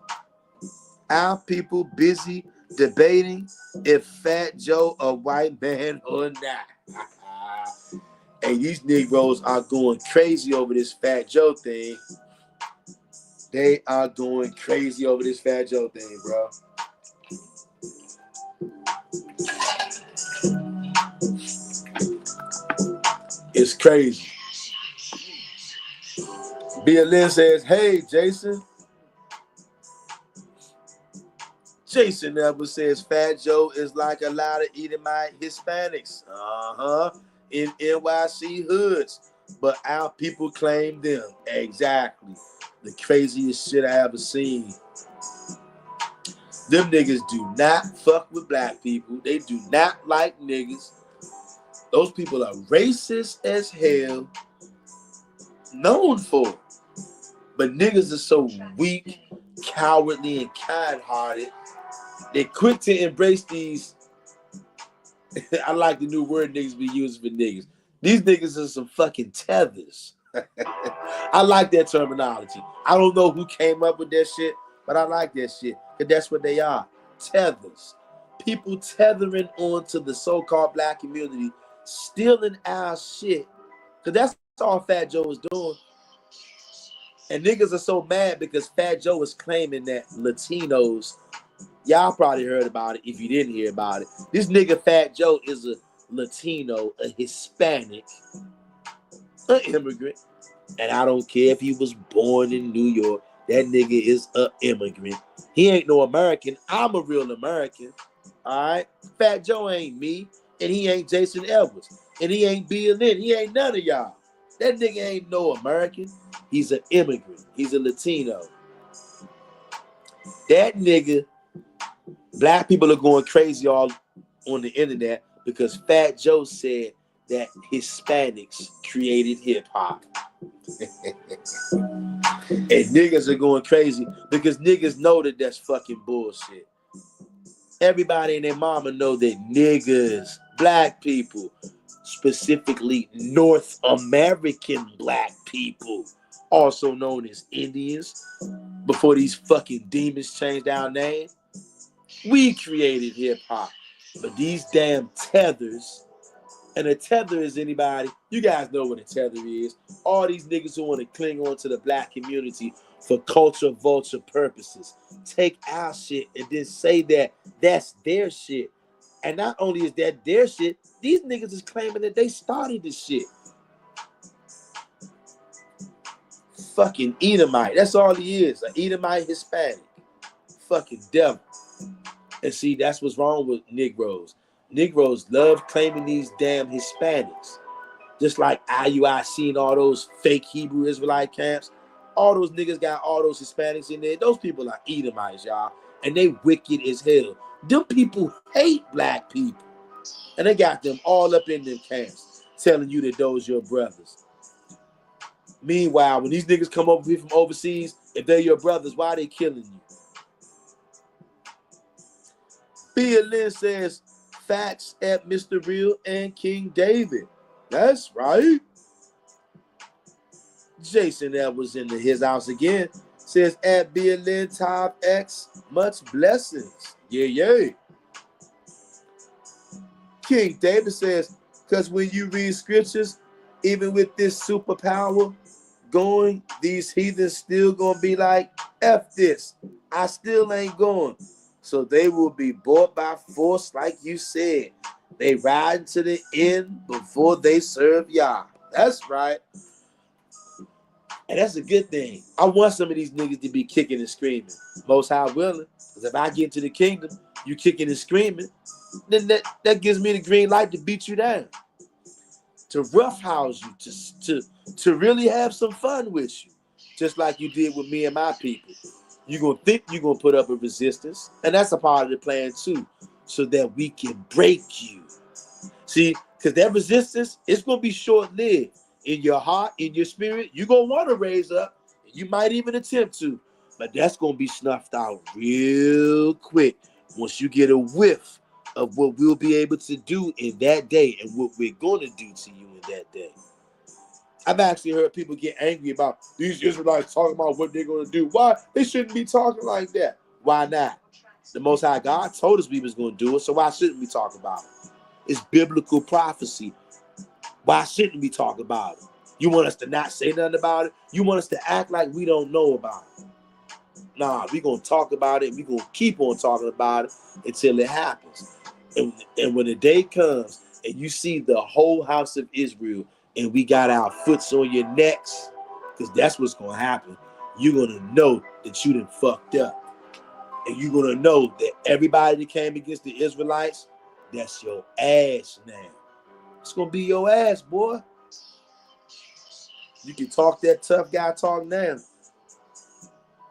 our people busy debating if Fat Joe a white man or not. And these Negroes are going crazy over this Fat Joe thing. They are going crazy over this Fat Joe thing, bro. It's crazy. BLN says, hey, Jason. Jason Edwards says Fat Joe is like a lot of Edomite Hispanics. In NYC hoods. But our people claim them. Exactly. The craziest shit I ever seen. Them niggas do not fuck with black people. They do not like niggas. Those people are racist as hell. Known for it. But niggas are so weak, cowardly, and kind-hearted. They're quick to embrace these. I like the new word niggas be using for niggas. These niggas are some fucking tethers. I like that terminology. I don't know who came up with that shit, but I like that shit. Because that's what they are. Tethers. People tethering on to the so-called black community, stealing our shit. Because that's all Fat Joe is doing. And niggas are so mad because Fat Joe is claiming that Latinos, y'all probably heard about it if you didn't hear about it. This nigga Fat Joe is a Latino, a Hispanic, an immigrant. And I don't care if he was born in New York. That nigga is a immigrant. He ain't no American. I'm a real American. All right? Fat Joe ain't me, and he ain't Jason Edwards, and he ain't Bill Lynn. He ain't none of y'all. That nigga ain't no American. He's an immigrant. He's a Latino. That nigga, black people are going crazy all on the internet because Fat Joe said that Hispanics created hip hop. And niggas are going crazy because niggas know that that's fucking bullshit. Everybody and their mama know that niggas, black people, specifically North American black people, also known as Indians, before these fucking demons changed our name, we created hip hop. But these damn tethers, and a tether is anybody, you guys know what a tether is. All these niggas who want to cling on to the black community for culture vulture purposes. Take our shit and then say that that's their shit. And not only is that their shit, these niggas is claiming that they started this shit. Fucking Edomite. That's all he is. An Edomite Hispanic. Fucking devil. And see, that's what's wrong with Negroes. Negroes love claiming these damn Hispanics. Just like IUIC and all those fake Hebrew Israelite camps. All those niggas got all those Hispanics in there. Those people are Edomites, y'all. And they wicked as hell. Them people hate black people. And they got them all up in them camps telling you that those your brothers. Meanwhile, when these niggas come over here from overseas, if they're your brothers, why are they killing you? Bill Lynn says, facts at Mr. Real and King David. That's right. Jason Edwards in his house again says, at Bill Lynn Top X, much blessings. Yeah. King David says, because when you read scriptures, even with this superpower going, these heathens still gonna be like, F this. I still ain't going. So they will be bought by force, like you said. They ride to the end before they serve Yah. That's right. And that's a good thing. I want some of these niggas to be kicking and screaming. Most High willing. Because if I get into the kingdom, you kicking and screaming, then that gives me the green light to beat you down. To roughhouse you, to really have some fun with you. Just like you did with me and my people. You're going to think you're going to put up a resistance. And that's a part of the plan too. So that we can break you. See, because that resistance, it's going to be short-lived. In your heart, in your spirit, you're going to want to raise up. You might even attempt to. But that's going to be snuffed out real quick. Once you get a whiff of what we'll be able to do in that day and what we're going to do to you in that day. I've actually heard people get angry about these Israelites talking about what they're going to do. Why? They shouldn't be talking like that. Why not? The Most High God told us we was going to do it, so why shouldn't we talk about it? It's biblical prophecy. Why shouldn't we talk about it? You want us to not say nothing about it? You want us to act like we don't know about it? Nah, we're going to talk about it. We're going to keep on talking about it until it happens. And when the day comes and you see the whole house of Israel and we got our foots on your necks, because that's what's going to happen, you're going to know that you done fucked up. And you're going to know that everybody that came against the Israelites, that's your ass now. It's going to be your ass, boy. You can talk that tough guy talk now.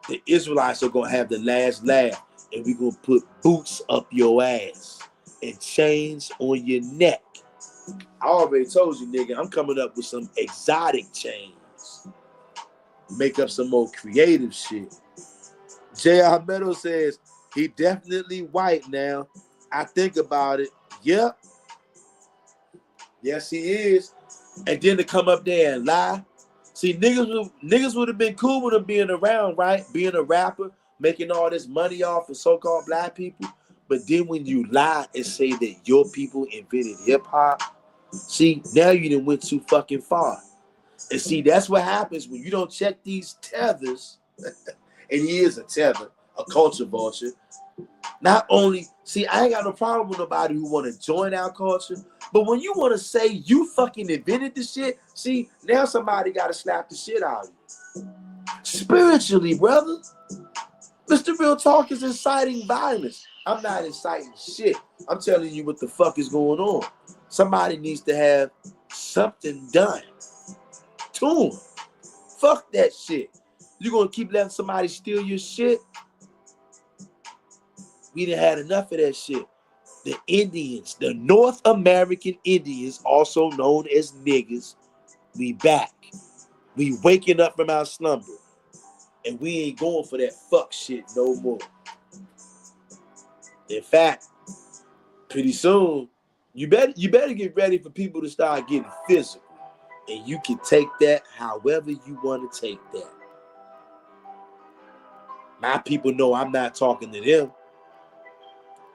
The Israelites are going to have the last laugh, and we're going to put boots up your ass and chains on your neck. I already told you, nigga, I'm coming up with some exotic chains. Make up some more creative shit. J.R. Meadow says, he definitely white now. I think about it. Yep. Yes, he is. And then to come up there and lie. See, niggas would have been cool with him being around, right? Being a rapper, making all this money off of so-called black people. But then when you lie and say that your people invented hip-hop, see, now you done went too fucking far. And see, that's what happens when you don't check these tethers. And he is a tether, a culture vulture. Not only, see, I ain't got no problem with nobody who want to join our culture, but when you want to say you fucking invented the shit, see, now somebody got to slap the shit out of you. Spiritually, brother. Mr. Real Talk is inciting violence. I'm not inciting shit. I'm telling you what the fuck is going on. Somebody needs to have something done to them. Fuck that shit. You gonna keep letting somebody steal your shit? We done had enough of that shit. The Indians, the North American Indians, also known as niggas, we back. We waking up from our slumber. And we ain't going for that fuck shit no more. In fact, pretty soon, you better get ready for people to start getting physical. And you can take that however you want to take that. My people know I'm not talking to them.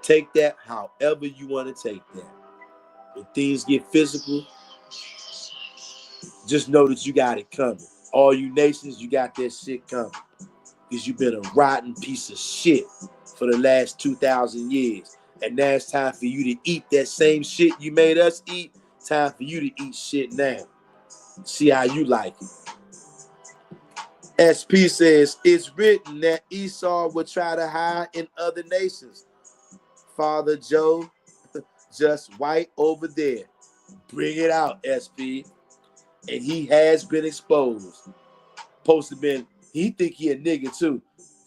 Take that however you want to take that. When things get physical, just know that you got it coming. All you nations, you got that shit coming. Because you've been a rotten piece of shit for the last 2,000 years. And now it's time for you to eat that same shit you made us eat. Time for you to eat shit now. See how you like it. SP says, it's written that Esau would try to hide in other nations. Father Joe, just white over there. Bring it out, SP. And he has been exposed. Supposed to been, he think he a nigga too.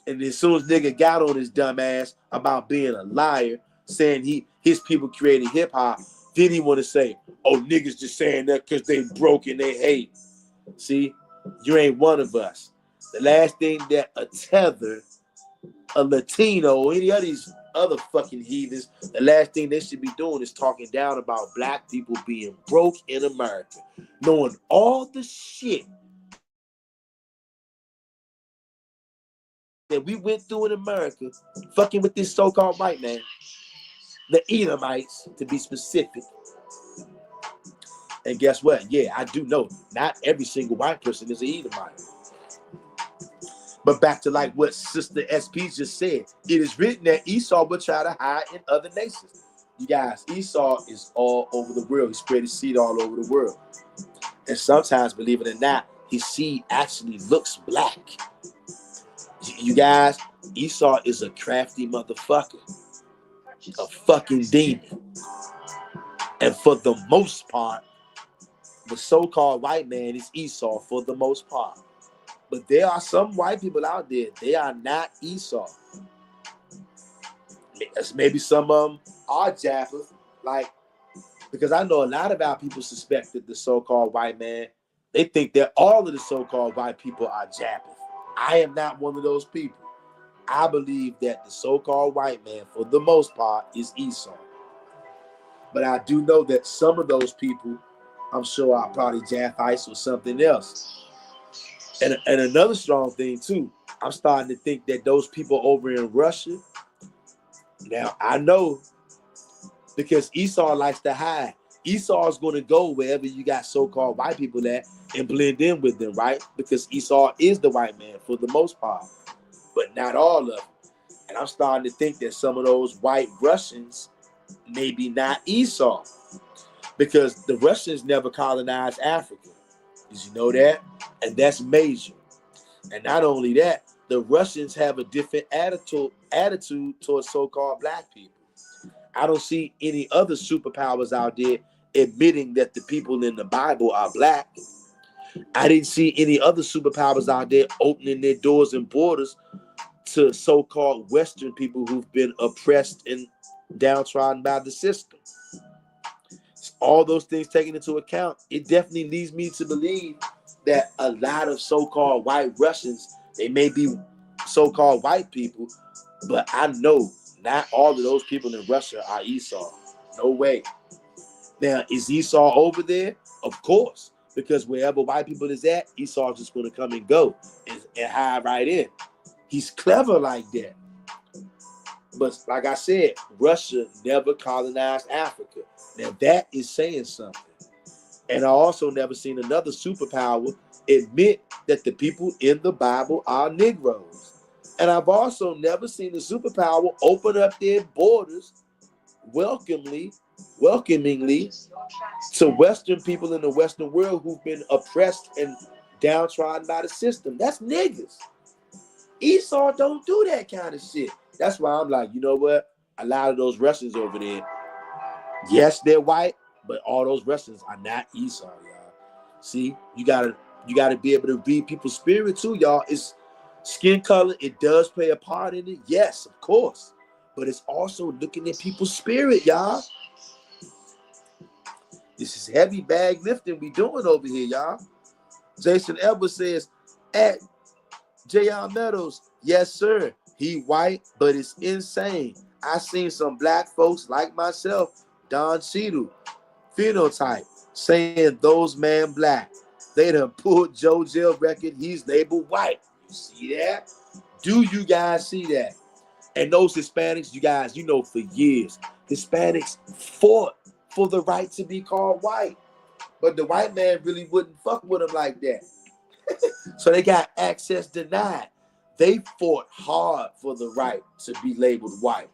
And as soon as nigga got on his dumb ass about being a liar, saying his people created hip hop, then he want to say, oh, niggas just saying that because they broke and they hate. See, you ain't one of us. The last thing that a tether, a Latino, or any of these other fucking heathens, the last thing they should be doing is talking down about black people being broke in America. Knowing all the shit that we went through in America, fucking with this so-called white man, the Edomites, to be specific. And guess what? Yeah, I do know not every single white person is an Edomite. But back to like what Sister SP just said, it is written that Esau will try to hide in other nations. You guys, Esau is all over the world. He spread his seed all over the world. And sometimes, believe it or not, his seed actually looks black. You guys, Esau is a crafty motherfucker. A fucking demon. And for the most part, the so-called white man is Esau for the most part. But there are some white people out there, they are not Esau. Maybe some of them are Japheth, like, because I know a lot of our people suspect that the so-called white man, they think that all of the so-called white people are Japheth. I am not one of those people. I believe that the so-called white man, for the most part, is Esau. But I do know that some of those people, I'm sure, are probably Japhites or something else. And another strong thing, too, I'm starting to think that those people over in Russia, now I know because Esau likes to hide. Esau is going to go wherever you got so-called white people at and blend in with them, right? Because Esau is the white man for the most part, but not all of them. And I'm starting to think that some of those white Russians maybe not Esau, because the Russians never colonized Africa. Did you know that? And that's major. And not only that, the Russians have a different attitude towards so-called black people. I don't see any other superpowers out there admitting that the people in the Bible are black. I didn't see any other superpowers out there opening their doors and borders to so-called Western people who've been oppressed and downtrodden by the system. All those things taken into account, it definitely leads me to believe that a lot of so-called white Russians, they may be so-called white people, but I know not all of those people in Russia are Esau. No way. Now, is Esau over there? Of course, because wherever white people is at, Esau's just going to come and go and hide right in. He's clever like that. But like I said, Russia never colonized Africa. Now that is saying something. And I also never seen another superpower admit that the people in the Bible are Negroes. And I've also never seen a superpower open up their borders welcomingly to Western people in the Western world who've been oppressed and downtrodden by the system. That's niggas. Esau don't do that kind of shit. That's why I'm like, you know what? A lot of those wrestlers over there, yes, they're white, but all those wrestlers are not Esau, y'all. See, you gotta be able to read people's spirit too, y'all. It's skin color, it does play a part in it, yes, of course. But it's also looking at people's spirit, y'all. This is heavy bag lifting we doing over here, y'all. Jason Edwards says, at J.R. Meadows, yes, sir. He white, but it's insane. I seen some black folks like myself, Don Cheadle, phenotype, saying those man black. They done pulled Joe Jill record. He's labeled white. You see that? Do you guys see that? And those Hispanics, you guys, you know, for years, Hispanics fought for the right to be called white. But the white man really wouldn't fuck with them like that. So they got access denied. They fought hard for the right to be labeled white.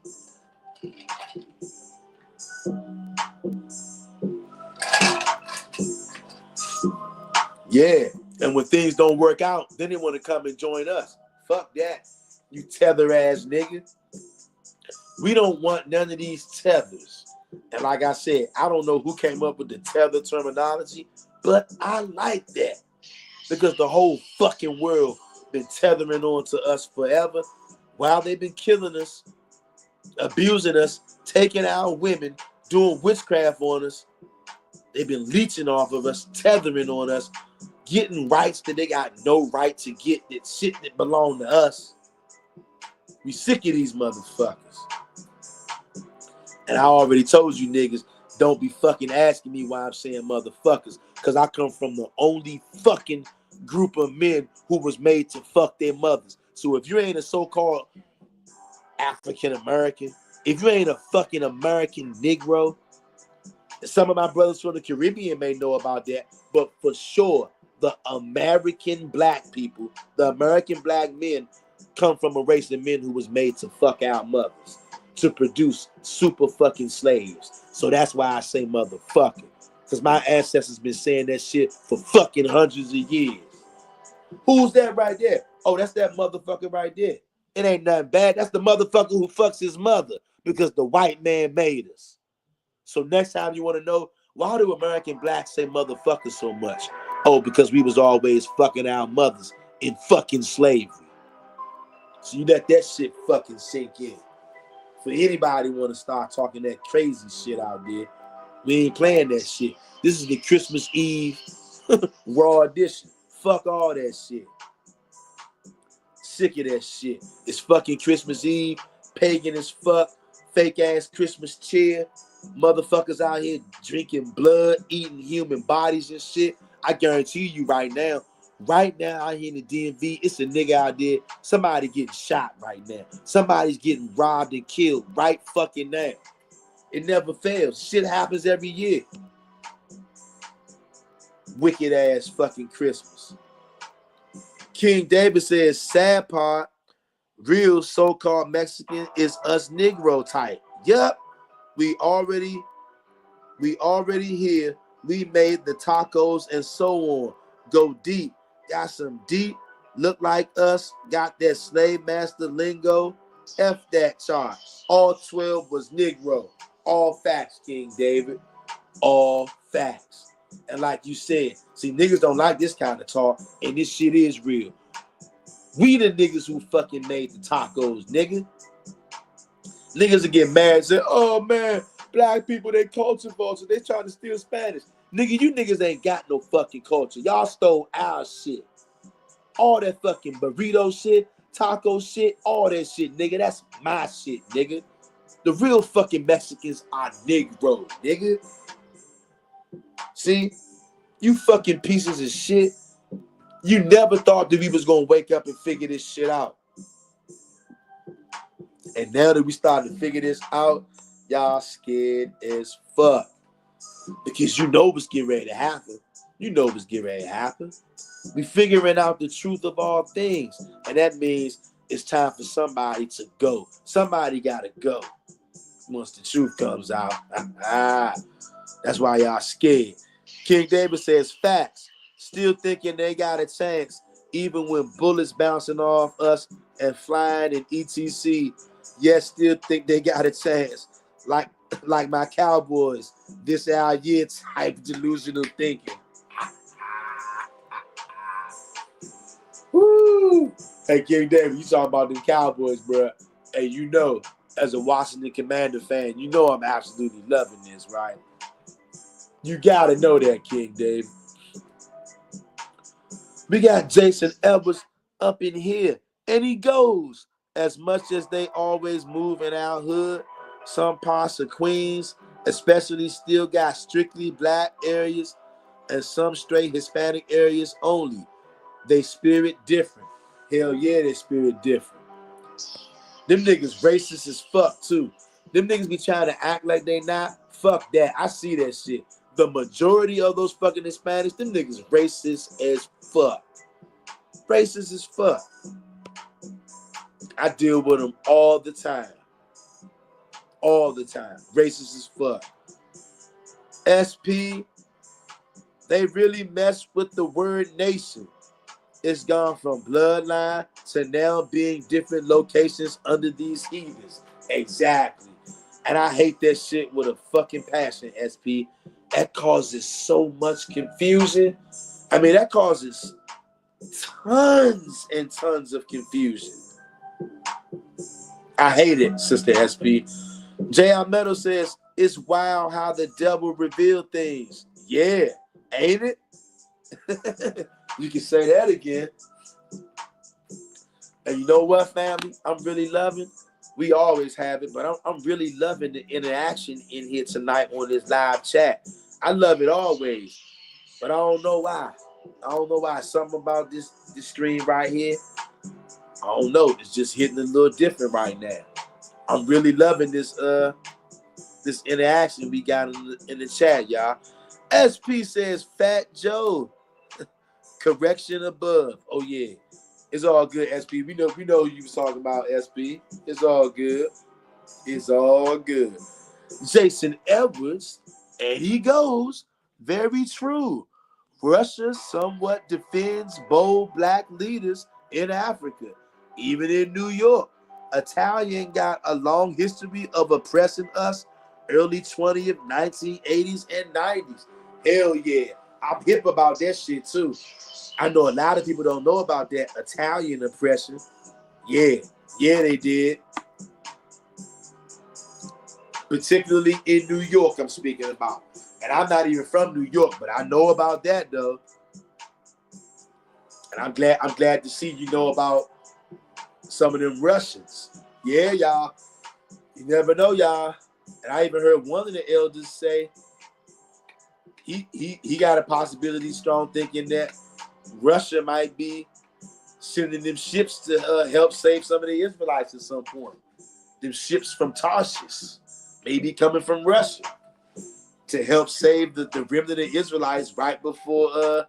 Yeah. And when things don't work out, then they want to come and join us. Fuck that. You tether ass nigga. We don't want none of these tethers. And like I said, I don't know who came up with the tether terminology, but I like that. Because the whole fucking world been tethering on to us forever while they've been killing us, abusing us, taking our women, doing witchcraft on us. They've been leeching off of us, tethering on us, getting rights that they got no right to get, that shit that belong to us. We sick of these motherfuckers. And I already told you niggas, don't be fucking asking me why I'm saying motherfuckers, because I come from the only fucking group of men who was made to fuck their mothers. So if you ain't a so-called African American, if you ain't a fucking American Negro, some of my brothers from the Caribbean may know about that, but for sure, the American black people, the American black men come from a race of men who was made to fuck our mothers, to produce super fucking slaves. So that's why I say motherfucker. Because my ancestors been saying that shit for fucking hundreds of years. Who's that right there? Oh, that's that motherfucker right there. It ain't nothing bad. That's the motherfucker who fucks his mother because the white man made us. So next time you want to know, why do American blacks say motherfucker so much? Oh, because we was always fucking our mothers in fucking slavery. So you let that shit fucking sink in. For anybody want to start talking that crazy shit out there, we ain't playing that shit. This is the Christmas Eve raw edition. Fuck all that shit. Sick of that shit. It's fucking Christmas Eve, pagan as fuck, fake ass Christmas cheer. Motherfuckers out here drinking blood, eating human bodies and shit. I guarantee you right now out here in the DMV, it's a nigga out there. Somebody getting shot right now. Somebody's getting robbed and killed right fucking now. It never fails. Shit happens every year. Wicked ass fucking Christmas. King David says, sad part, real so-called Mexican is us Negro type. Yup. We already here. We made the tacos and so on. Go deep. Got some deep. Look like us. Got that slave master lingo. F that chart. All 12 was Negro. All facts, King David. All facts. And like you said, see, niggas don't like this kind of talk, and this shit is real. We the niggas who fucking made the tacos, nigga. Niggas will get mad and say, oh man, black people, they culture vulture. They trying to steal Spanish. Nigga, you niggas ain't got no fucking culture. Y'all stole our shit. All that fucking burrito shit, taco shit, all that shit, nigga. That's my shit, nigga. The real fucking Mexicans are Negro, nigga. See? You fucking pieces of shit. You never thought that we was gonna wake up and figure this shit out. And now that we started to figure this out, y'all scared as fuck. Because you know what's getting ready to happen. You know what's getting ready to happen. We figuring out the truth of all things. And that means it's time for somebody to go. Somebody gotta go once the truth comes out. That's why y'all scared. King David says facts. still thinking they got a chance, even when bullets bouncing off us and flying in ETC, yet still think they got a chance. Like my Cowboys, this our year type delusional thinking. Woo! Hey, King David, you talking about the Cowboys, bro. Hey, you know, as a Washington Commander fan, you know I'm absolutely loving this, right? You got to know that, King David. We got Jason Edwards up in here, and he goes. As much as they always move in our hood, some parts of Queens, especially, still got strictly black areas and some straight Hispanic areas only. They spirit different. Hell yeah, they spirit different. Them niggas racist as fuck too. Them niggas be trying to act like they not. Fuck that. I see that shit. The majority of those fucking Hispanics, them niggas racist as fuck. Racist as fuck. I deal with them all the time. All the time. Racist as fuck. SP, they really mess with the word nation. It's gone from bloodline to now being different locations under these heathens. Exactly. And I hate that shit with a fucking passion, SP. That causes so much confusion. I mean, that causes tons and tons of confusion. I hate it, Sister SP. J.R. Meadow says, it's wild how the devil revealed things. Yeah, ain't it? You can say that again. And you know what, family? I'm really loving. We always have it, but I'm really loving the interaction in here tonight on this live chat. I love it always, but I don't know why. I don't know why. Something about this stream right here, I don't know. It's just hitting a little different right now. I'm really loving this this interaction we got in the chat, y'all. SP says, Fat Joe. Correction above. Oh yeah. It's all good, SP. We know you was talking about SP. It's all good. It's all good. Jason Edwards, and he goes, very true. Russia somewhat defends bold black leaders in Africa, even in New York. Italian got a long history of oppressing us, early 20th, 1980s, and 90s. Hell yeah. I'm hip about that shit too. I know a lot of people don't know about that Italian oppression. Yeah, they did. Particularly in New York, I'm speaking about. And I'm not even from New York, but I know about that though. And I'm glad to see you know about some of them Russians. Yeah, y'all. You never know, y'all. And I even heard one of the elders say he got a possibility, strong thinking that Russia might be sending them ships to help save some of the Israelites at some point. Them ships from Tarshish may be coming from Russia to help save the remnant of Israelites right before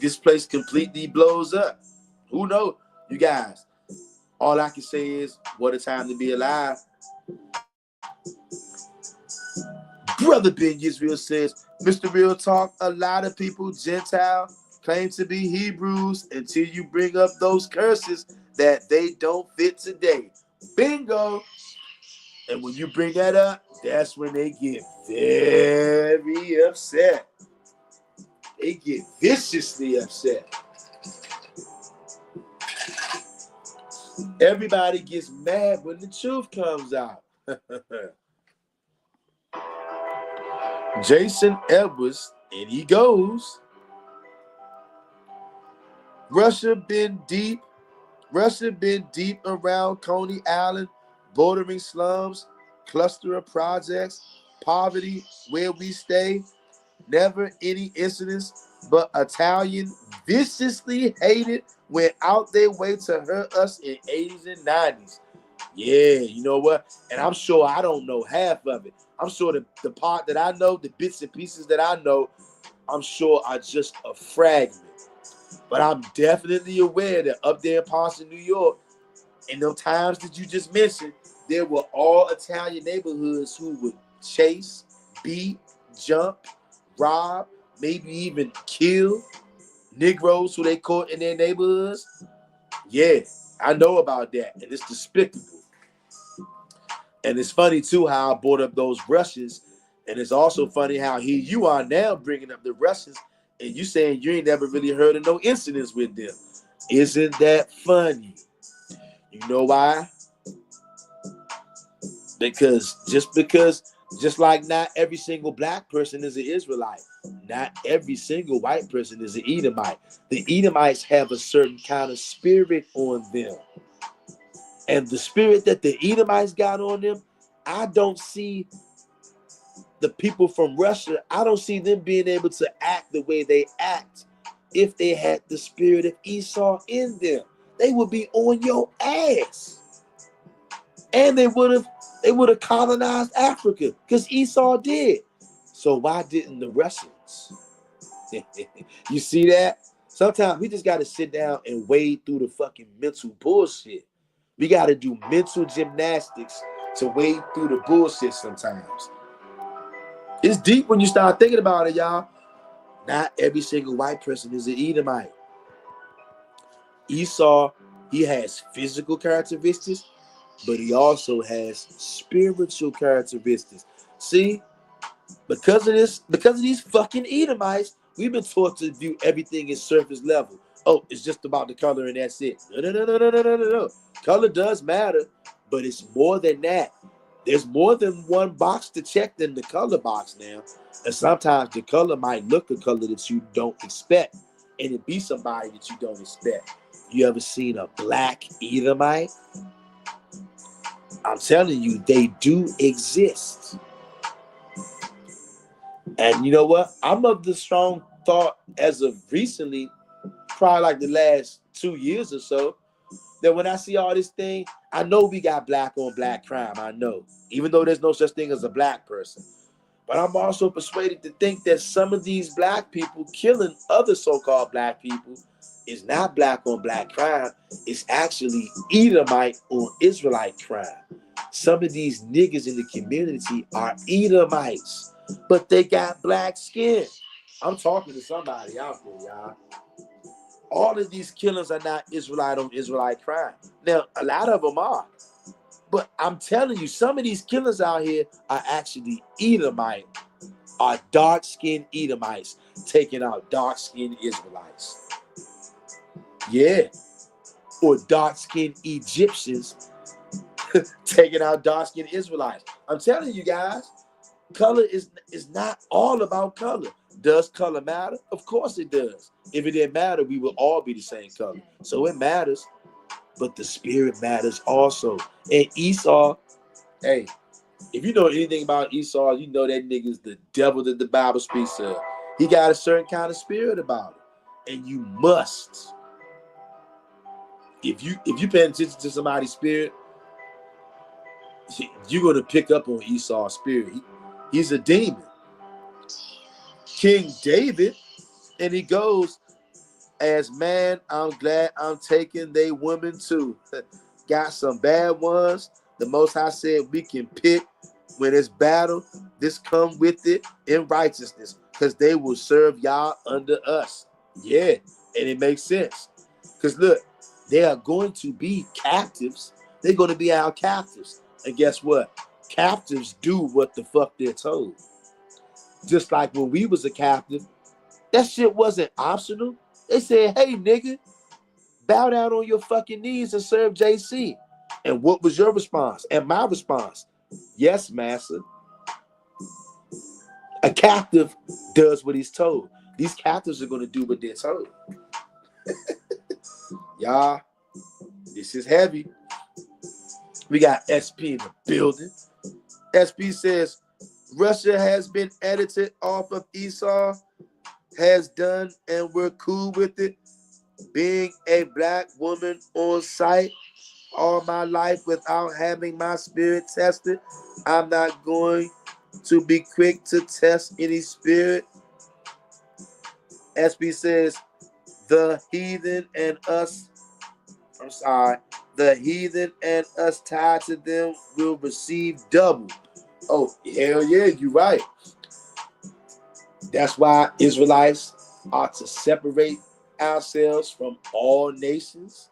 this place completely blows up. Who knows? You guys, all I can say is, what a time to be alive. Brother Ben Israel says, Mr. Real Talk, a lot of people, Gentile, claim to be Hebrews until you bring up those curses that they don't fit today. Bingo. And when you bring that up, that's when they get very upset. They get viciously upset. Everybody gets mad when the truth comes out. Jason Edwards, and he goes, Russia been deep around Coney Island, bordering slums, cluster of projects, poverty where we stay. Never any incidents, but Italian viciously hated, went out their way to hurt us in 80s and 90s. Yeah, you know what? And I'm sure I don't know half of it. I'm sure the part that I know, the bits and pieces that I know, I'm sure are just a fragment. But I'm definitely aware that up there in Boston, New York, in those times that you just mentioned, there were all Italian neighborhoods who would chase, beat, jump, rob, maybe even kill Negroes who they caught in their neighborhoods. Yeah, I know about that, and it's despicable. And it's funny too how I brought up those Russians, and it's also funny how here you are now bringing up the Russians, and you saying you ain't never really heard of no incidents with them. Isn't that funny? You know why? Because just like not every single black person is an Israelite, not every single white person is an Edomite. The Edomites have a certain kind of spirit on them. And the spirit that the Edomites got on them, I don't see the people from Russia, I don't see them being able to act the way they act if they had the spirit of Esau in them. They would be on your ass. And they would have colonized Africa because Esau did. So why didn't the Russians? You see that? Sometimes we just got to sit down and wade through the fucking mental bullshit. We got to do mental gymnastics to wade through the bullshit sometimes. It's deep when you start thinking about it, y'all. Not every single white person is an Edomite. Esau, he has physical characteristics, but he also has spiritual characteristics. See, because of these fucking Edomites, we've been taught to view everything at surface level. Oh, it's just about the color and that's it. No. Color does matter, but it's more than that. There's more than one box to check than the color box now. And sometimes the color might look a color that you don't expect, and it be somebody that you don't expect. You ever seen a black Edomite? I'm telling you, they do exist. And you know what? I'm of the strong thought as of recently, probably like the last 2 years or so, that when I see all this thing, I know we got black on black crime. I know, even though there's no such thing as a black person. But I'm also persuaded to think that some of these black people killing other so-called black people is not black on black crime. It's actually Edomite on Israelite crime. Some of these niggas in the community are Edomites, but they got black skin. I'm talking to somebody out there, y'all. All of these killings are not Israelite on Israelite crime. Now, a lot of them are. But I'm telling you, some of these killers out here are actually Edomite, are dark-skinned Edomites taking out dark-skinned Israelites. Yeah. Or dark-skinned Egyptians taking out dark-skinned Israelites. I'm telling you guys, color is not all about color. Does color matter? Of course it does. If it didn't matter, we would all be the same color. So it matters. But the spirit matters also. And Esau, hey, if you know anything about Esau, you know that nigga's the devil that the Bible speaks of. He got a certain kind of spirit about it. And you must. If you pay attention to somebody's spirit, you're going to pick up on Esau's spirit. He's a demon. King David, and he goes, as man, I'm glad I'm taking they women too. Got some bad ones. The Most High said we can pick when it's battle. This come with it in righteousness, because they will serve y'all under us. Yeah, and it makes sense. Because look, they are going to be captives. They're going to be our captives. And guess what? Captives do what the fuck they're told. Just like when we was a captive, that shit wasn't optional. They said, hey, nigga, bow down on your fucking knees and serve JC. And what was your response? And my response? Yes, master. A captive does what he's told. These captives are going to do what they're told. Y'all, this is heavy. We got SP in the building. SP says, Russia has been edited off of Esau, has done, and we're cool with it. Being a black woman on site all my life without having my spirit tested, I'm not going to be quick to test any spirit. SP says, the heathen and us tied to them will receive double. Oh, hell yeah, you're right. That's why Israelites are to separate ourselves from all nations,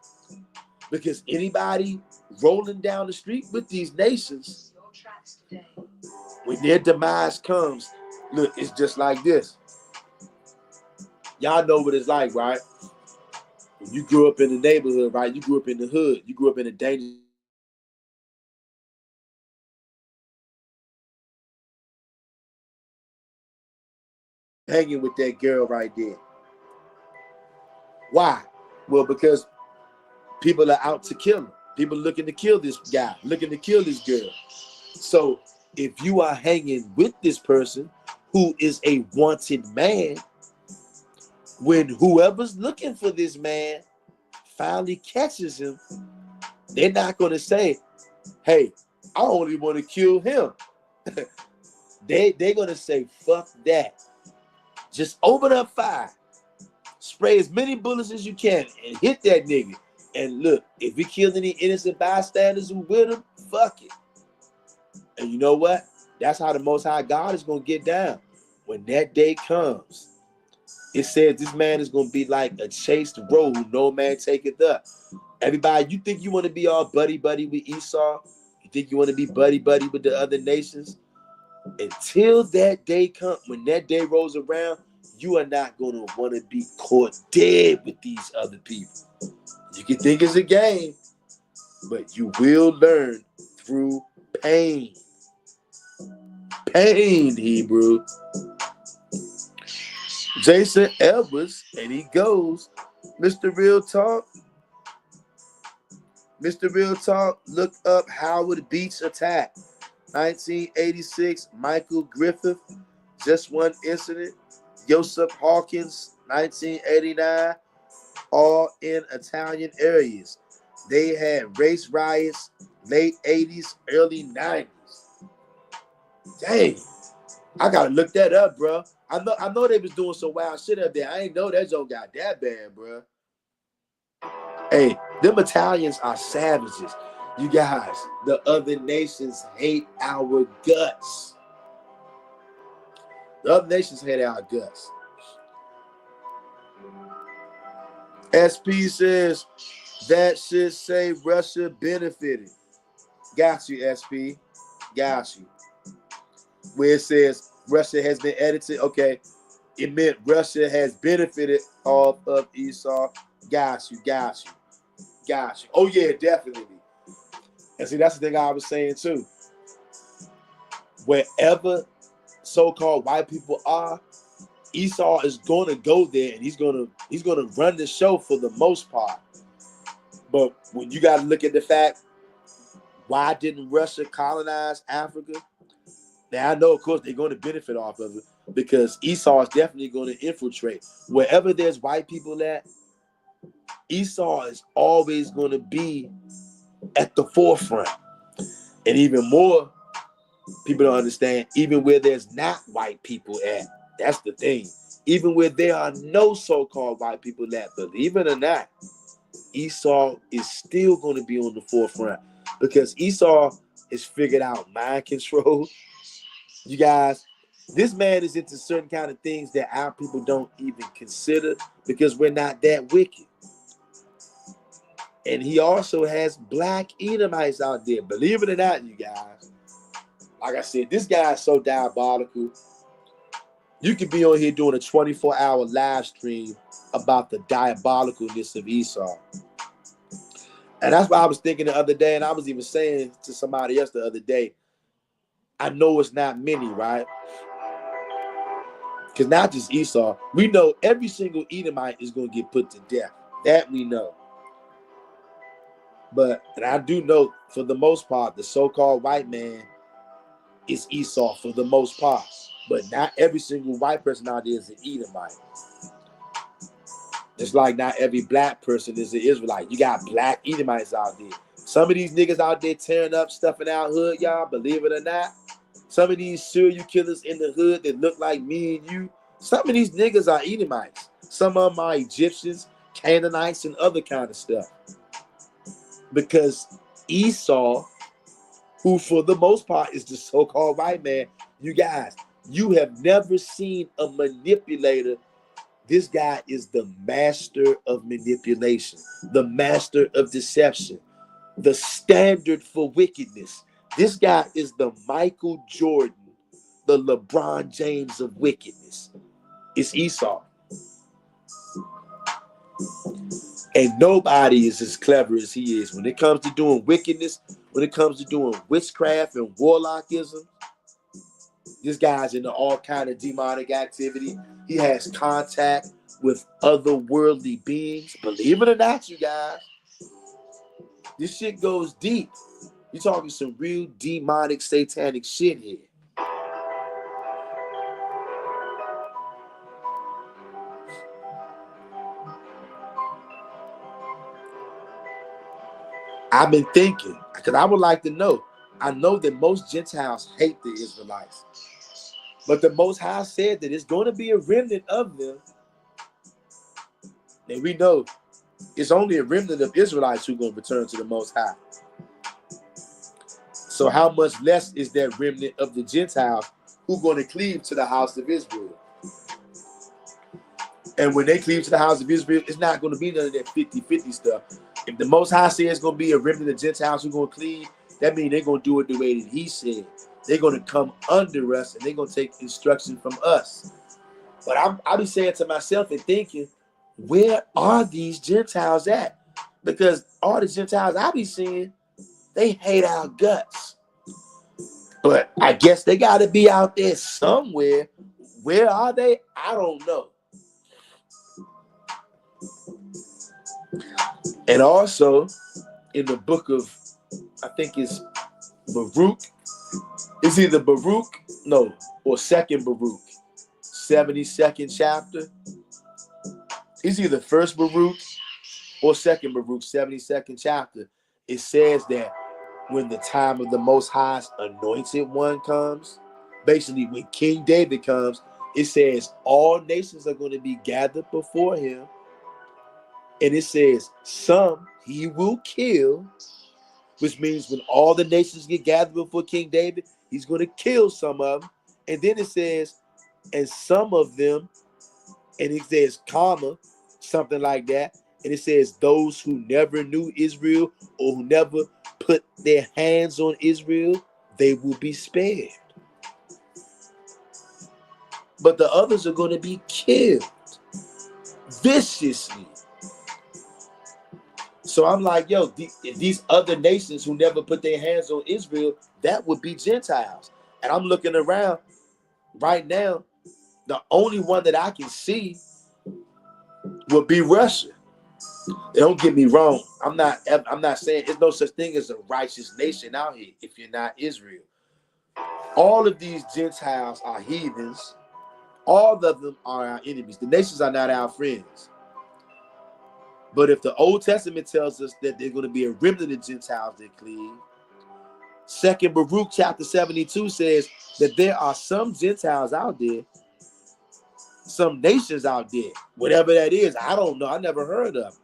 because anybody rolling down the street with these nations, when their demise comes, look, it's just like this. Y'all know what it's like, right? When you grew up in the neighborhood, right? You grew up in the hood. You grew up in a dangerous. Hanging with that girl right there. Why? Well, because people are out to kill him. People looking to kill this guy, looking to kill this girl. So if you are hanging with this person who is a wanted man, when whoever's looking for this man finally catches him, they're not going to say, hey, I only want to kill him. They're going to say, fuck that. Just open up fire. Spray as many bullets as you can and hit that nigga. And look, if we kill any innocent bystanders who with him, fuck it. And you know what? That's how the Most High God is going to get down. When that day comes, it says this man is going to be like a chased roe who no man taketh up. Everybody, you think you want to be all buddy-buddy with Esau? You think you want to be buddy-buddy with the other nations? Until that day comes, when that day rolls around, you are not going to want to be caught dead with these other people. You can think it's a game, but you will learn through pain. Pain, Hebrew. Jason Edwards, and he goes, Mr. Real Talk. Mr. Real Talk, look up Howard Beach attack. 1986, Michael Griffith, just one incident. Joseph Hawkins, 1989, all in Italian areas. They had race riots, late 80s, early 90s. Dang, I gotta look that up, bro. I know they was doing some wild shit up there. I ain't know that joke got that bad, bro. Hey, them Italians are savages. You guys, the other nations hate our guts. The other nations hate our guts. SP says that should say Russia benefited. Got you, SP. Got you. Where it says Russia has been edited, okay, it meant Russia has benefited off of Esau. Got you. Oh yeah, definitely. And see, that's the thing I was saying too. Wherever so-called white people are, Esau is going to go there, and he's going to run the show for the most part. But when you got to look at the fact, why didn't Russia colonize Africa? Now I know, of course, they're going to benefit off of it because Esau is definitely going to infiltrate wherever there's white people at. Esau is always going to be at the forefront. And even more, people don't understand, even where there's not white people at, that's the thing. Even where there are no so-called white people at, believe it or not, Esau is still going to be on the forefront because Esau has figured out mind control. You guys, this man is into certain kind of things that our people don't even consider because we're not that wicked. And he also has black Edomites out there. Believe it or not, you guys. Like I said, this guy is so diabolical. You could be on here doing a 24-hour live stream about the diabolicalness of Esau. And that's what I was thinking the other day, and I was even saying to somebody else the other day, I know it's not many, right? Because not just Esau. We know every single Edomite is going to get put to death. That we know. But, and I do know, for the most part, the so-called white man is Esau for the most part. But not every single white person out there is an Edomite. It's like not every black person is an Israelite. You got black Edomites out there. Some of these niggas out there tearing up stuff in our hood, y'all, believe it or not. Some of these serial killers in the hood that look like me and you, some of these niggas are Edomites. Some of them are Egyptians, Canaanites, and other kind of stuff. Because Esau, who for the most part is the so-called white man, you guys, you have never seen a manipulator This guy is the master of manipulation, the master of deception, the standard for wickedness. This guy is the Michael Jordan, the LeBron James of wickedness. It's Esau. And nobody is as clever as he is when it comes to doing wickedness, when it comes to doing witchcraft and warlockism. This guy's into all kind of demonic activity. He has contact with otherworldly beings. Believe it or not, you guys, this shit goes deep. You're talking some real demonic, satanic shit here. I've been thinking, because I would like to know. I know that most Gentiles hate the Israelites. But the Most High said that it's going to be a remnant of them. And we know it's only a remnant of Israelites who are going to return to the Most High. So how much less is that remnant of the Gentiles who are going to cleave to the house of Israel? And when they cleave to the house of Israel, it's not going to be none of that 50-50 stuff. If the Most High says it's going to be a remnant of Gentiles who are going to cleave, that means they're going to do it the way that he said. They're going to come under us and they're going to take instruction from us. But I'll be saying to myself and thinking, where are these Gentiles at? Because all the Gentiles I be seeing, they hate our guts. But I guess they got to be out there somewhere. Where are they? I don't know. And also, in the book of, I think it's Baruch. It's either Baruch, no, or second Baruch, 72nd chapter. It's either first Baruch or second Baruch, 72nd chapter. It says that when the time of the Most High's anointed one comes, basically when King David comes, it says all nations are going to be gathered before him. And it says some he will kill, which means when all the nations get gathered before King David, he's going to kill some of them. And then it says, and some of them, and it says comma, something like that. And it says those who never knew Israel or who never put their hands on Israel, they will be spared. But the others are going to be killed viciously. So I'm like, yo, these other nations who never put their hands on Israel, that would be Gentiles. And I'm looking around right now, the only one that I can see would be Russia. Don't get me wrong. I'm not saying there's no such thing as a righteous nation out here if you're not Israel. All of these Gentiles are heathens. All of them are our enemies. The nations are not our friends. But if the Old Testament tells us that there's going to be a remnant of Gentiles that cleave, second Baruch chapter 72 says that there are some Gentiles out there, some nations out there, whatever that is, I don't know, I never heard of it.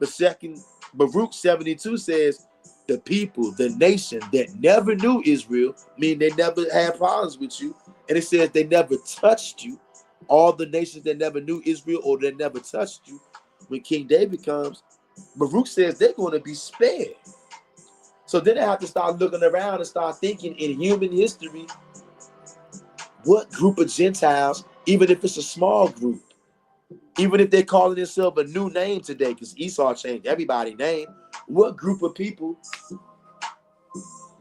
But second Baruch 72 says the people, the nation that never knew Israel, mean they never had problems with you, and it says they never touched you. All the nations that never knew Israel or that never touched you, when King David comes, Baruch says they're going to be spared. So then I have to start looking around and start thinking in human history, what group of Gentiles, even if it's a small group, even if they're calling themselves a new name today, because Esau changed everybody's name, what group of people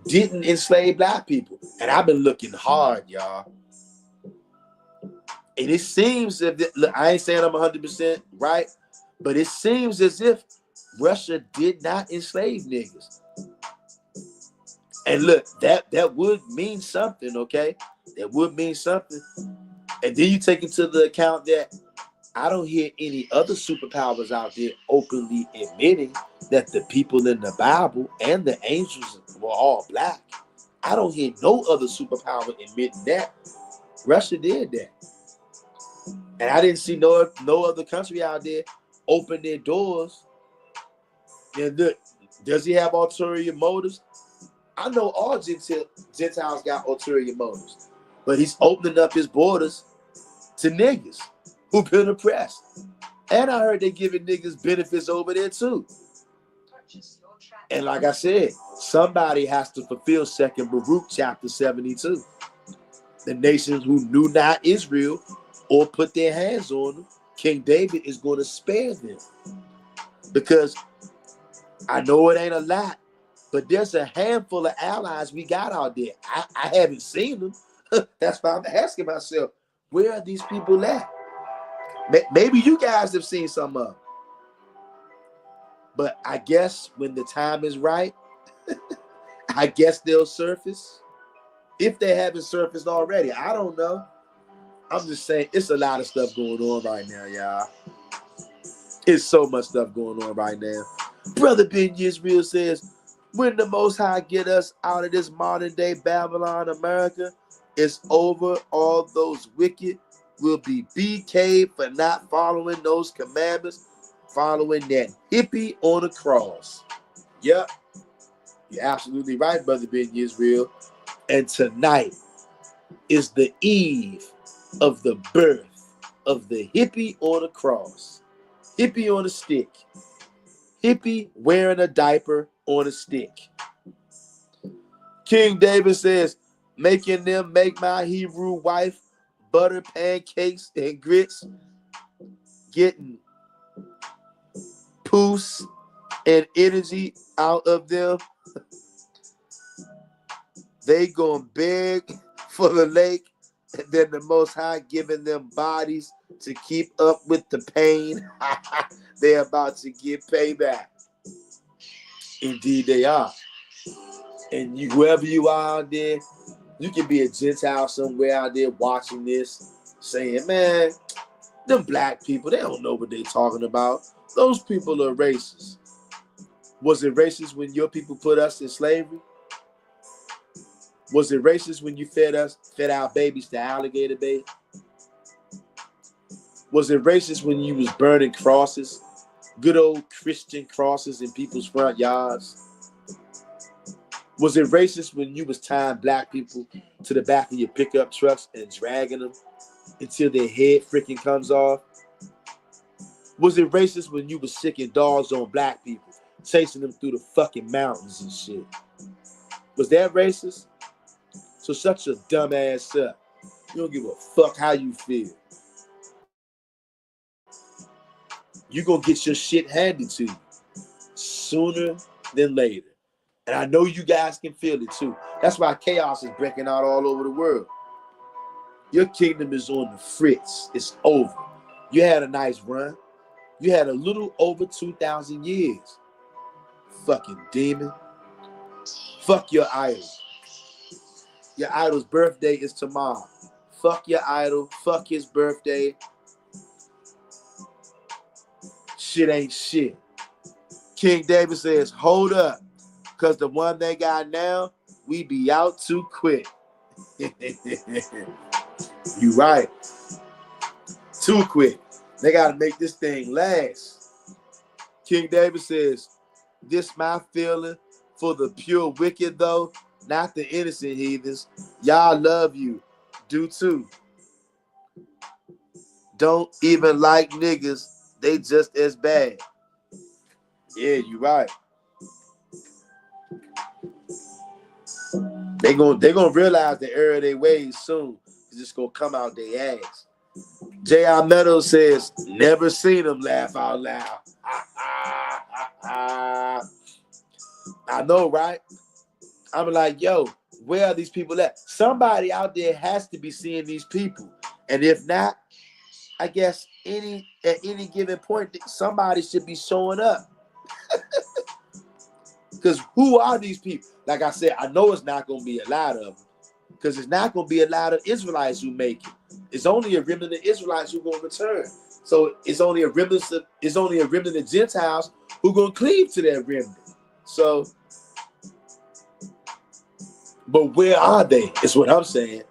didn't enslave black people? And I've been looking hard, y'all. And it seems that, look, I ain't saying I'm 100% right, but it seems as if Russia did not enslave niggas. And look, that would mean something, okay? That would mean something. And then you take into the account that I don't hear any other superpowers out there openly admitting that the people in the Bible and the angels were all black. I don't hear no other superpower admitting that. Russia did that. And I didn't see no other country out there open their doors. And look, does he have ulterior motives? I know all Gentiles got ulterior motives, but he's opening up his borders to niggas. who been oppressed. And I heard they giving niggas benefits over there too. And like I said, somebody has to fulfill 2nd Baruch chapter 72. The nations who knew not Israel or put their hands on them, King David is going to spare them. Because I know it ain't a lot, but there's a handful of allies we got out there. I haven't seen them. That's why I'm asking myself, where are these people at? Maybe you guys have seen some of them. But I guess when the time is right, I guess they'll surface. If they haven't surfaced already, I don't know. I'm just saying it's a lot of stuff going on right now, y'all. It's so much stuff going on right now. Brother Ben Yisrael says, when the Most High get us out of this modern day Babylon, America, it's over. All those wicked will be BK'd for not following those commandments, following that hippie on the cross. Yep. You're absolutely right, Brother Ben Yisrael. And tonight is the eve of the birth of the hippie on the cross. Hippie on a stick. Hippie wearing a diaper on a stick. King David says, making them make my Hebrew wife butter pancakes and grits, getting poos and energy out of them. They gonna beg for the lake, and then the Most High giving them bodies to keep up with the pain. They're about to get payback. Indeed they are. And you, whoever you are out there, you can be a Gentile somewhere out there watching this, saying, man, them black people, they don't know what they're talking about. Those people are racist. Was it racist when your people put us in slavery? Was it racist when you fed our babies to alligator bait? Was it racist when you was burning crosses, good old Christian crosses in people's front yards? Was it racist when you was tying black people to the back of your pickup trucks and dragging them until their head freaking comes off? Was it racist when you was sicking dogs on black people, chasing them through the fucking mountains and shit? Was that racist? So shut your dumb ass up. You don't give a fuck how you feel. You're going to get your shit handed to you sooner than later. And I know you guys can feel it too. That's why chaos is breaking out all over the world. Your kingdom is on the fritz. It's over. You had a nice run. You had a little over 2,000 years. Fucking demon. Fuck your idol. Your idol's birthday is tomorrow. Fuck your idol. Fuck his birthday. Shit ain't shit. King David says, hold up. Because the one they got now, we be out too quick. You right. Too quick. They got to make this thing last. King David says, this my feeling for the pure wicked though, not the innocent heathens. Y'all love you. Do too. Don't even like niggas. They just as bad. Yeah, you right. They gonna realize the error of their ways soon. It's just gonna come out their ass. J.R. Meadows says, never seen them laugh out loud. I know, right? I'm like, yo, where are these people at? Somebody out there has to be seeing these people. And if not, I guess at any given point, somebody should be showing up. Because who are these people? Like I said, I know it's not going to be a lot of them. Because it's not going to be a lot of Israelites who make it. It's only a remnant of Israelites who going to return. So it's only a remnant of Gentiles who going to cleave to that remnant. So, but where are they? Is what I'm saying.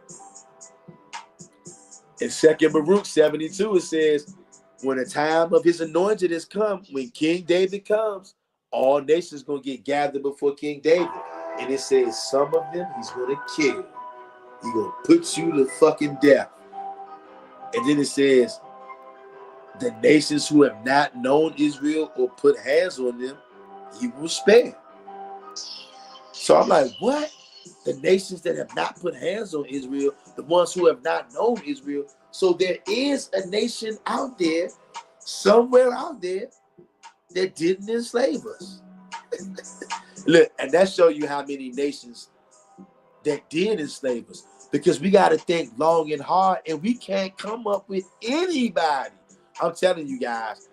In 2nd Baruch 72, it says, when the time of his anointed has come, when King David comes, all nations going to get gathered before King David. And it says some of them he's going to kill. He's going to put you to fucking death. And then it says, The nations who have not known Israel or put hands on them, he will spare. So I'm like, what? The nations that have not put hands on Israel, the ones who have not known Israel. So there is a nation out there, somewhere out there, that didn't enslave us. Look, and that shows you how many nations that did enslave us. Because we got to think long and hard, and we can't come up with anybody. I'm telling you guys,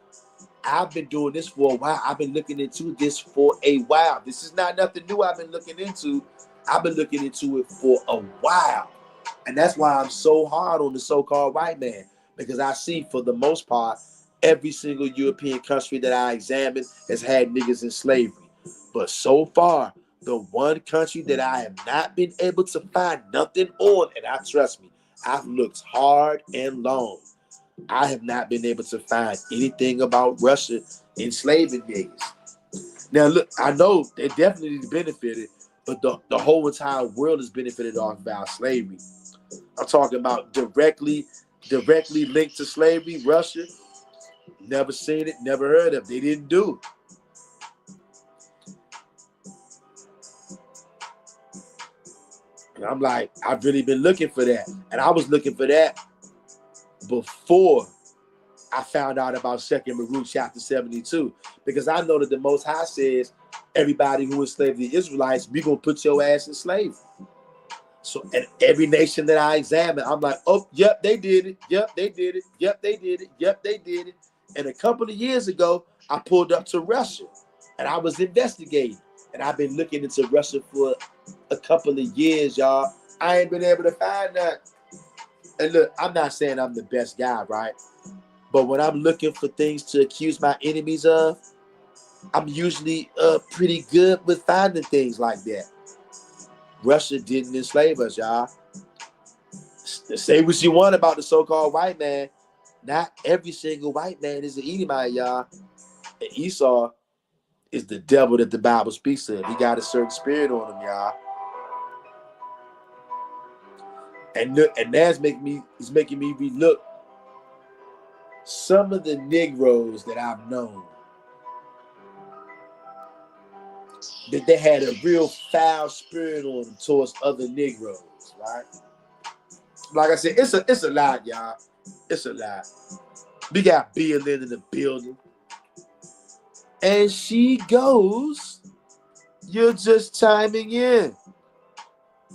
I've been doing this for a while. I've been looking into this for a while. This is not nothing new I've been looking into. I've been looking into it for a while. And that's why I'm so hard on the so-called white man. Because I see, for the most part, every single European country that I examine has had niggas in slavery. But so far, the one country that I have not been able to find nothing on, and I trust me, I've looked hard and long, I have not been able to find anything about Russia enslaving niggas. Now, look, I know they definitely benefited, but the whole entire world has benefited off of our slavery. I'm talking about directly linked to slavery. Russia, never seen it, never heard of it. They didn't do it. And I'm like, I've really been looking for that. And I was looking for that before I found out about 2nd Baruch chapter 72. Because I know that the Most High says, everybody who enslaved the Israelites, we going to put your ass in slavery. So, and every nation that I examine, I'm like, oh, yep, they did it. Yep, they did it. Yep, they did it. Yep, they did it. And a couple of years ago, I pulled up to Russia and I was investigating. And I've been looking into Russia for a couple of years, y'all. I ain't been able to find that. And look, I'm not saying I'm the best guy, right? But when I'm looking for things to accuse my enemies of, I'm usually pretty good with finding things like that. Russia didn't enslave us, y'all. Say what you want about the so-called white man. Not every single white man is an Edomite, y'all. And Esau is the devil that the Bible speaks of. He got a certain spirit on him, y'all. And that's making me relook some of the Negroes that I've known, that they had a real foul spirit on them towards other Negroes, right? Like I said, it's a lot, y'all. It's a lot. We got BLN in the building. And she goes, you're just chiming in.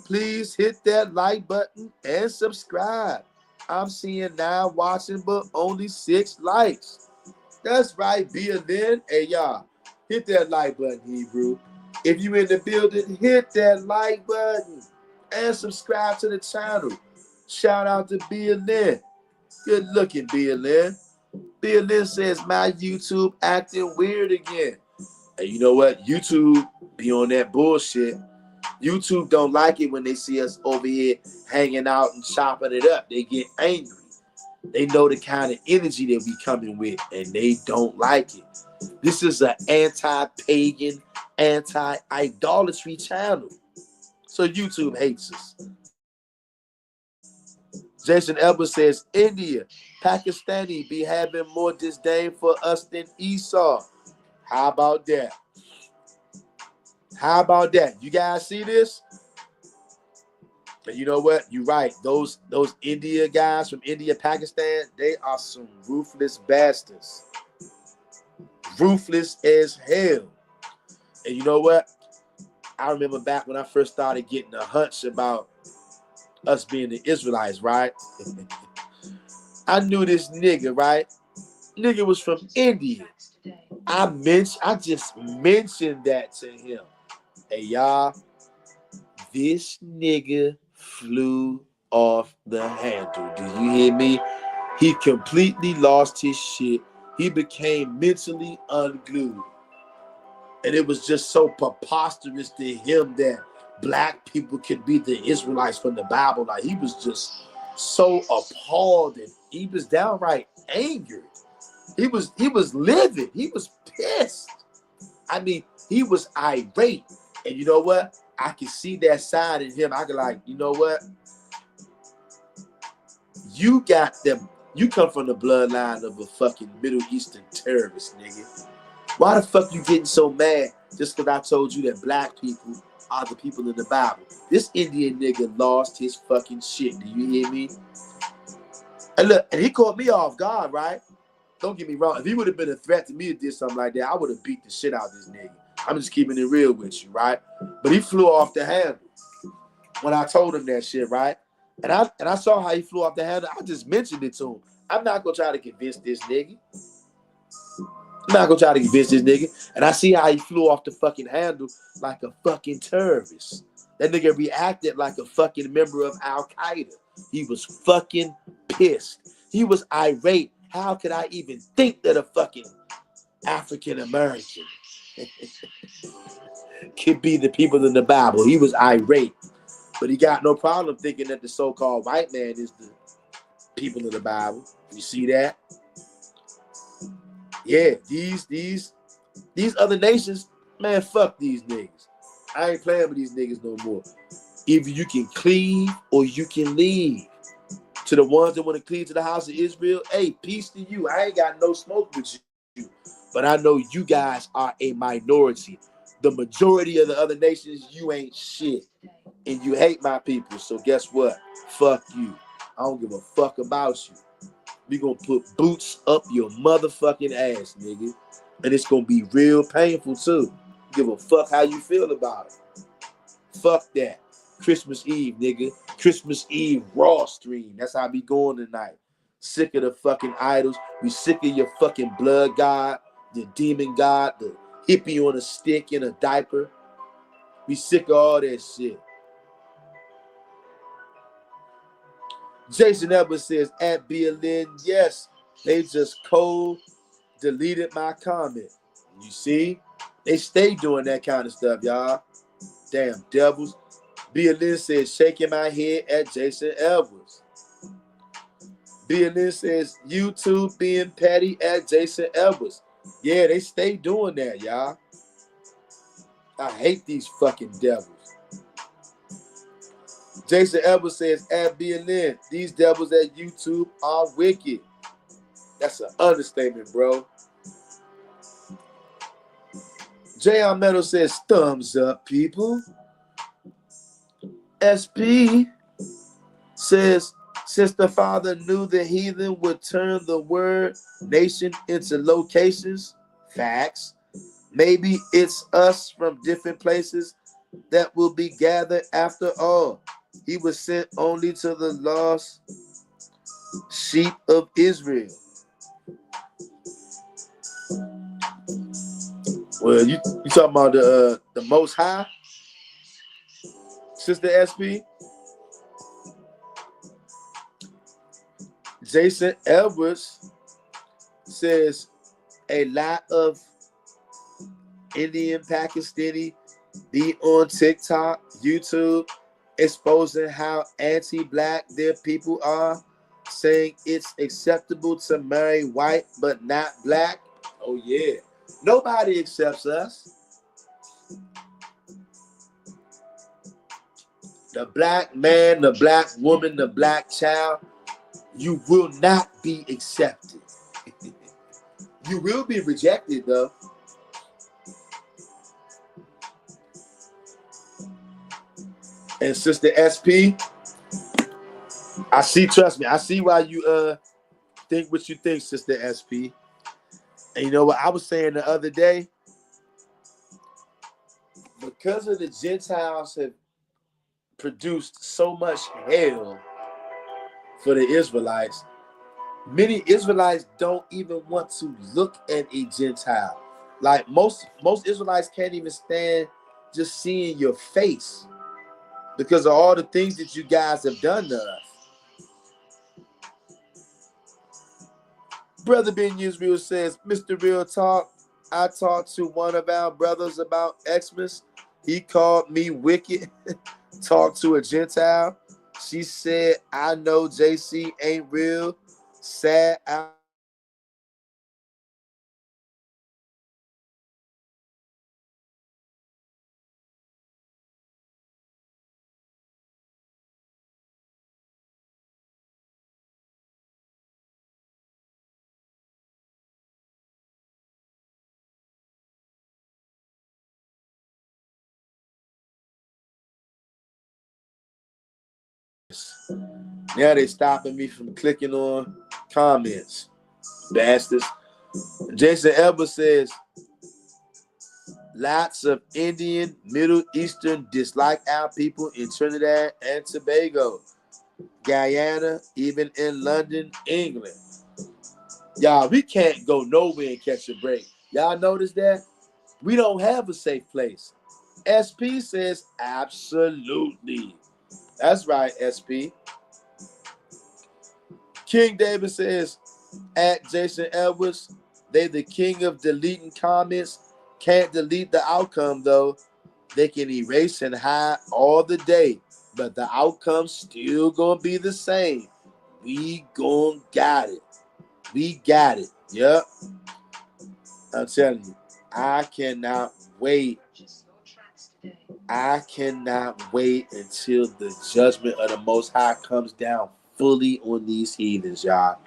Please hit that like button and subscribe. I'm seeing 9 watching, but only 6 likes. That's right, BLN. Hey, y'all, hit that like button, Hebrew. If you in the building, hit that like button and subscribe to the channel. Shout out to BLN. Good looking, BLN. BLN says my YouTube acting weird again. And you know what? YouTube be on that bullshit. YouTube don't like it when they see us over here hanging out and chopping it up. They get angry. They know the kind of energy that we coming with, and they don't like it. This is an anti-pagan, anti-idolatry channel. So YouTube hates us. Jason Edwards says, India, Pakistani be having more disdain for us than Esau. How about that? How about that? You guys see this? And you know what? You're right. Those India guys from India, Pakistan, they are some ruthless bastards. Ruthless as hell. And you know what? I remember back when I first started getting a hunch about us being the Israelites, right? I knew this nigga, right? Nigga was from India. I just mentioned that to him. Hey, y'all, this nigga flew off the handle. Do you hear me? He completely lost his shit. He became mentally unglued. And it was just so preposterous to him that black people could be the Israelites from the Bible. Like, he was just so appalled, and he was downright angered. He was livid. He was pissed. I mean, he was irate. And you know what? I can see that side in him. I can like, you know what? You got them. You come from the bloodline of a fucking Middle Eastern terrorist, nigga. Why the fuck you getting so mad just because I told you that black people are the people in the Bible? This Indian nigga lost his fucking shit. Do you hear me? And look, and he caught me off guard, right? Don't get me wrong. If he would have been a threat to me or did something like that, I would have beat the shit out of this nigga. I'm just keeping it real with you, right? But he flew off the handle when I told him that shit, right? And I saw how he flew off the handle. I just mentioned it to him. I'm not gonna try to convince this nigga. I'm not gonna try to convince this nigga. And I see how he flew off the fucking handle like a fucking terrorist. That nigga reacted like a fucking member of Al Qaeda. He was fucking pissed. He was irate. How could I even think that a fucking African American could be the people in the Bible? He was irate. But he got no problem thinking that the so-called white man is the people in the Bible. You see that? Yeah, these other nations, man, fuck these niggas. I ain't playing with these niggas no more. Either you can cleave or you can leave. To the ones that want to cleave to the house of Israel, hey, peace to you. I ain't got no smoke with you. But I know you guys are a minority. The majority of the other nations, you ain't shit. And you hate my people. So guess what? Fuck you. I don't give a fuck about you. We gonna put boots up your motherfucking ass, nigga. And it's gonna be real painful too. Give a fuck how you feel about it. Fuck that. Christmas Eve, nigga. Christmas Eve Raw stream. That's how we going tonight. Sick of the fucking idols. We sick of your fucking blood god, the demon god, the hippie on a stick in a diaper. We sick of all that shit. Jason Edwards says, at BLN, yes, they just cold deleted my comment. You see? They stay doing that kind of stuff, y'all. Damn devils. BLN says, shaking my head at Jason Edwards. BLN says, YouTube being petty at Jason Edwards. Yeah, they stay doing that, y'all. I hate these fucking devils. Jason Edwards says, at BLN, these devils at YouTube are wicked. That's an understatement, bro. J.R. Meadow says, thumbs up, people. SP says, since the Father knew the heathen would turn the word nation into locations, facts, maybe it's us from different places that will be gathered after all. He was sent only to the lost sheep of Israel. Well, you talking about the Most High, Sister SP? Jason Edwards says a lot of Indian Pakistani be on TikTok, YouTube, exposing how anti-black their people are, saying it's acceptable to marry white but not black. Oh yeah, nobody accepts us. The black man, the black woman, the black child, you will not be accepted. You will be rejected though. And Sister SP, I see, trust me, I see why you think what you think, Sister SP. And you know what I was saying the other day? Because of the Gentiles have produced so much hell for the Israelites, many Israelites don't even want to look at a Gentile. Like most Israelites can't even stand just seeing your face because of all the things that you guys have done to us. Brother Ben Israel says, Mr. Real Talk, I talked to one of our brothers about Xmas. He called me wicked. Talked to a Gentile. She said, I know JC ain't real. Sad. Now they stopping me from clicking on comments. Bastards. Jason Edwards says, lots of Indian, Middle Eastern dislike our people in Trinidad and Tobago, Guyana, even in London, England. Y'all, we can't go nowhere and catch a break. Y'all notice that? We don't have a safe place. SP says, absolutely. That's right, SP. King David says, at Jason Edwards, they the king of deleting comments. Can't delete the outcome, though. They can erase and hide all the day, but the outcome's still gonna be the same. We gon' got it. We got it. Yep. I'm telling you, I cannot wait. I cannot wait until the judgment of the Most High comes down fully on these heathens, y'all.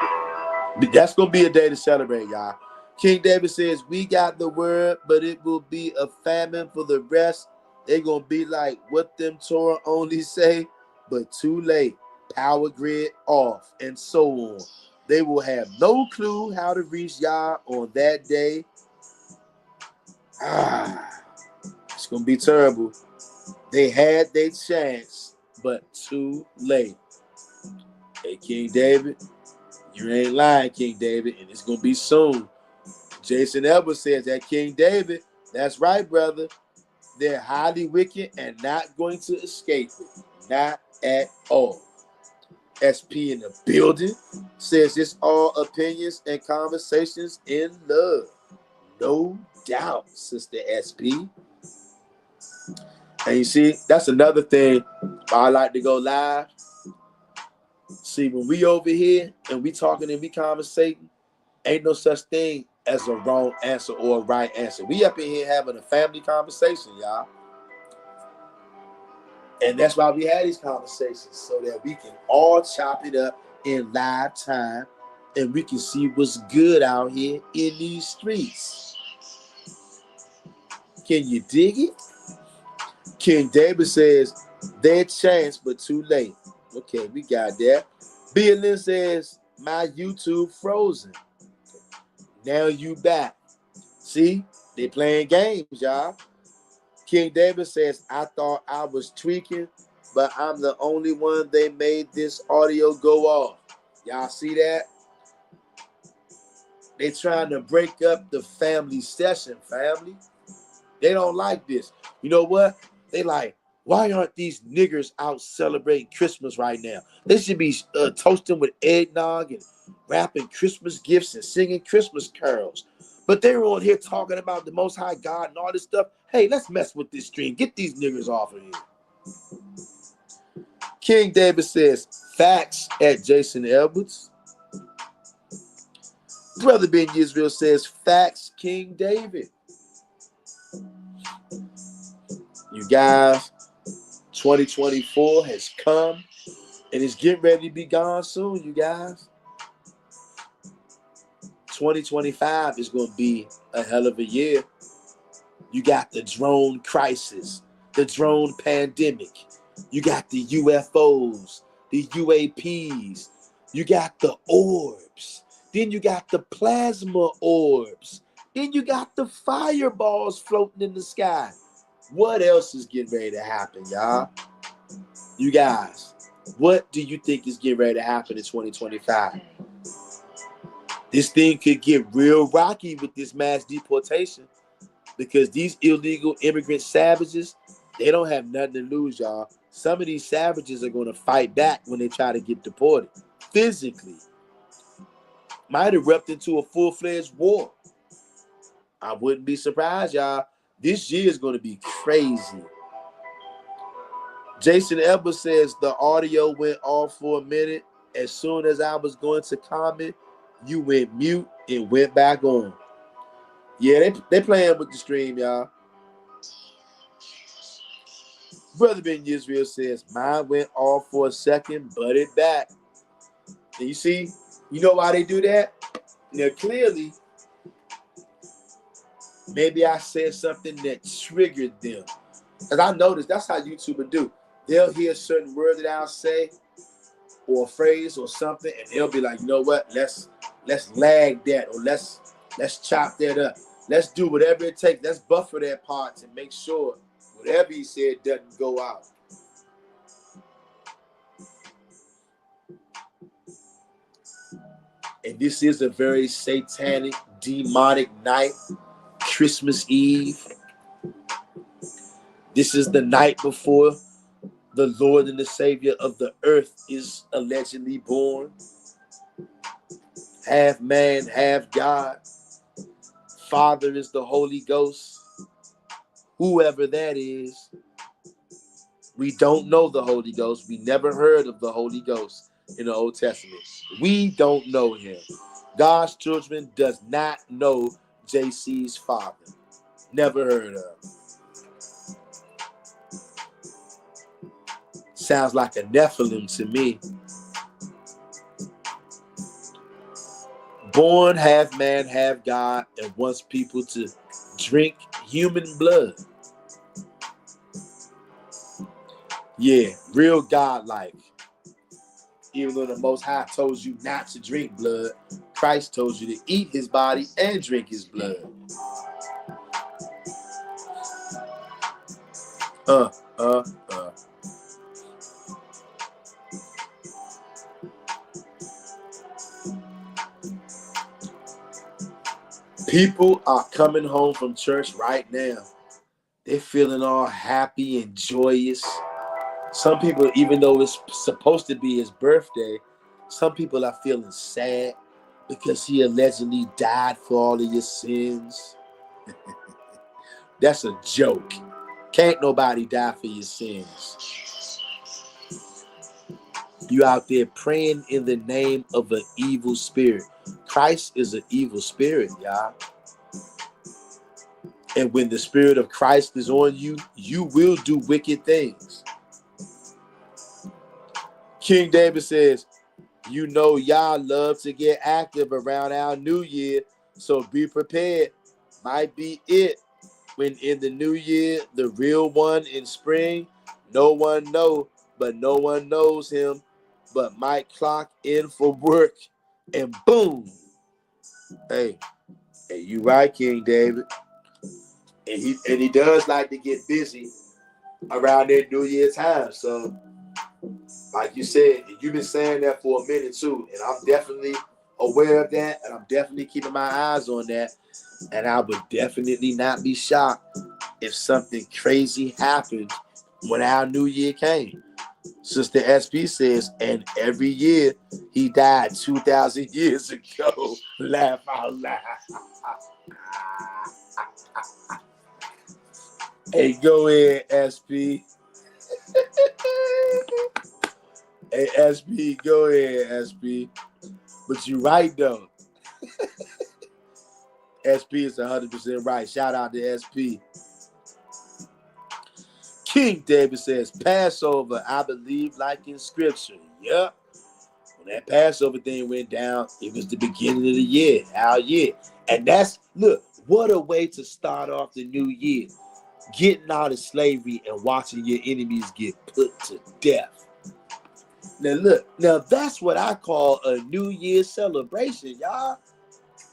That's going to be a day to celebrate, y'all. King David says, we got the word, but it will be a famine for the rest. They're going to be like what them Torah only say, but too late. Power grid off, and so on. They will have no clue how to reach Yah on that day. It's going to be terrible. They had their chance, but too late. Hey, King David, you ain't lying, King David, and it's going to be soon. Jason Edwards says that King David, that's right, brother. They're highly wicked and not going to escape it. Not at all. SP in the building says it's all opinions and conversations in love. No doubt, Sister SP. And you see, that's another thing I like to go live. See, when we over here and we talking and we conversating, ain't no such thing as a wrong answer or a right answer. We up in here having a family conversation, y'all. And that's why we had these conversations, so that we can all chop it up in live time and we can see what's good out here in these streets. Can you dig it? King David says, their chance, but too late. Okay, we got that. BLN says, my YouTube frozen. Now you back. See, they playing games, y'all. King David says, I thought I was tweaking, but I'm the only one they made this audio go off. Y'all see that? They trying to break up the family session, family. They don't like this. You know what? They like, why aren't these niggers out celebrating Christmas right now? They should be toasting with eggnog and wrapping Christmas gifts and singing Christmas carols. But they're on here talking about the Most High God and all this stuff. Hey, let's mess with this stream. Get these niggers off of here. King David says, facts at Jason Edwards. Brother Ben Israel says, facts, King David. You guys, 2024 has come and it's getting ready to be gone soon, you guys. 2025 is going to be a hell of a year. You got the drone crisis, the drone pandemic. You got the UFOs, the UAPs. You got the orbs. Then you got the plasma orbs. Then you got the fireballs floating in the sky. What else is getting ready to happen, y'all? You guys, what do you think is getting ready to happen in 2025? This thing could get real rocky with this mass deportation because these illegal immigrant savages, they don't have nothing to lose, y'all. Some of these savages are going to fight back when they try to get deported physically. Might erupt into a full-fledged war. I wouldn't be surprised, y'all. This year is going to be crazy. Jason Edwards says the audio went off for a minute. As soon as I was going to comment, you went mute and went back on. Yeah, they playing with the stream, y'all. Brother Ben Israel says, mine went off for a second, but it back. And you see, you know why they do that? Now, clearly, maybe I said something that triggered them. Because I noticed that's how YouTubers do. They'll hear a certain word that I'll say, or a phrase or something, and they'll be like, you know what? Let's lag that, or let's chop that up. Let's do whatever it takes. Let's buffer that part to make sure whatever he said doesn't go out. And this is a very satanic, demonic night, Christmas Eve. This is the night before the Lord and the Savior of the earth is allegedly born. Half man, half God. Father is the Holy Ghost. Whoever that is. We don't know the Holy Ghost. We never heard of the Holy Ghost in the Old Testament. We don't know him. God's children does not know JC's father. Never heard of. Sounds like a Nephilim to me. Born half man, half God, and wants people to drink human blood. Yeah, real God-like. Even though the Most High told you not to drink blood, Christ told you to eat his body and drink his blood. People are coming home from church right now. They're feeling all happy and joyous. Some people, even though it's supposed to be his birthday, some people are feeling sad because he allegedly died for all of your sins. That's a joke. Can't nobody die for your sins. You out there praying in the name of an evil spirit. Christ is an evil spirit, y'all. And when the spirit of Christ is on you, you will do wicked things. King David says, you know y'all love to get active around our new year, so be prepared. Might be it. When in the new year, the real one in spring, no one know, but no one knows him, but might clock in for work, and boom. Hey, you right, King David. And he does like to get busy around that New Year time. So, like you said, you've been saying that for a minute too, and I'm definitely aware of that, and I'm definitely keeping my eyes on that. And I would definitely not be shocked if something crazy happened when our New Year came. Sister SP says, and every year he died 2,000 years ago. Laugh out loud. Hey, go ahead, SP. Hey, SP, go ahead, SP. But you're right, though. SP is 100% right. Shout out to SP. King David says, Passover, I believe like in scripture. Yep. When that Passover thing went down, it was the beginning of the year, our year. And that's, look, what a way to start off the new year. Getting out of slavery and watching your enemies get put to death. Now, look, now that's what I call a New Year celebration, y'all.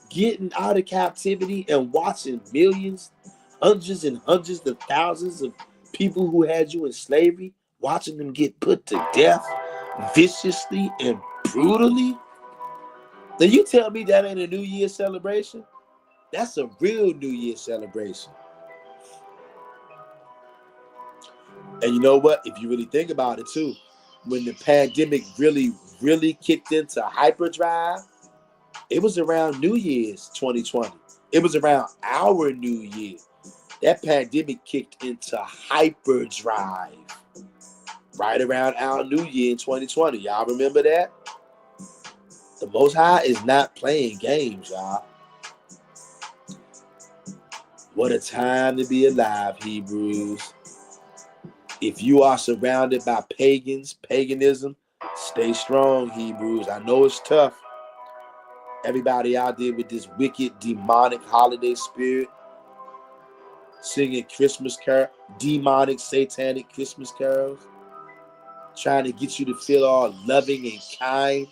Getting out of captivity and watching millions, hundreds and hundreds of thousands of people who had you in slavery, watching them get put to death viciously and brutally. Now you tell me that ain't a New Year celebration? That's a real New Year celebration. And you know what? If you really think about it too, when the pandemic really kicked into hyperdrive, it was around New Year's 2020. It was around our New Year. That pandemic kicked into hyperdrive right around our New Year in 2020. Y'all remember that? The Most High is not playing games, y'all. What a time to be alive, Hebrews. If you are surrounded by paganism, stay strong, Hebrews. I know it's tough. Everybody out there with this wicked, demonic holiday spirit, singing Christmas carol, demonic, satanic Christmas carols, trying to get you to feel all loving and kind.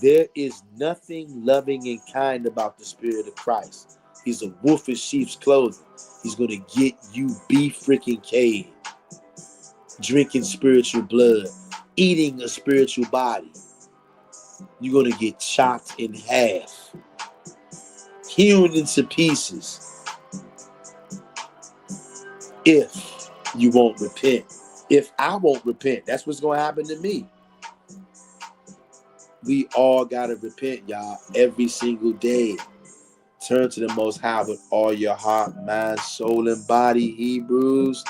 There is nothing loving and kind about the Spirit of Christ. He's a wolf in sheep's clothing. He's going to get you freaking drinking spiritual blood, eating a spiritual body. You're going to get chopped in half, hewn into pieces, if you won't repent. If I won't repent, that's what's going to happen to me. We all got to repent, y'all, every single day. Turn to the Most High with all your heart, mind, soul, and body, Hebrews.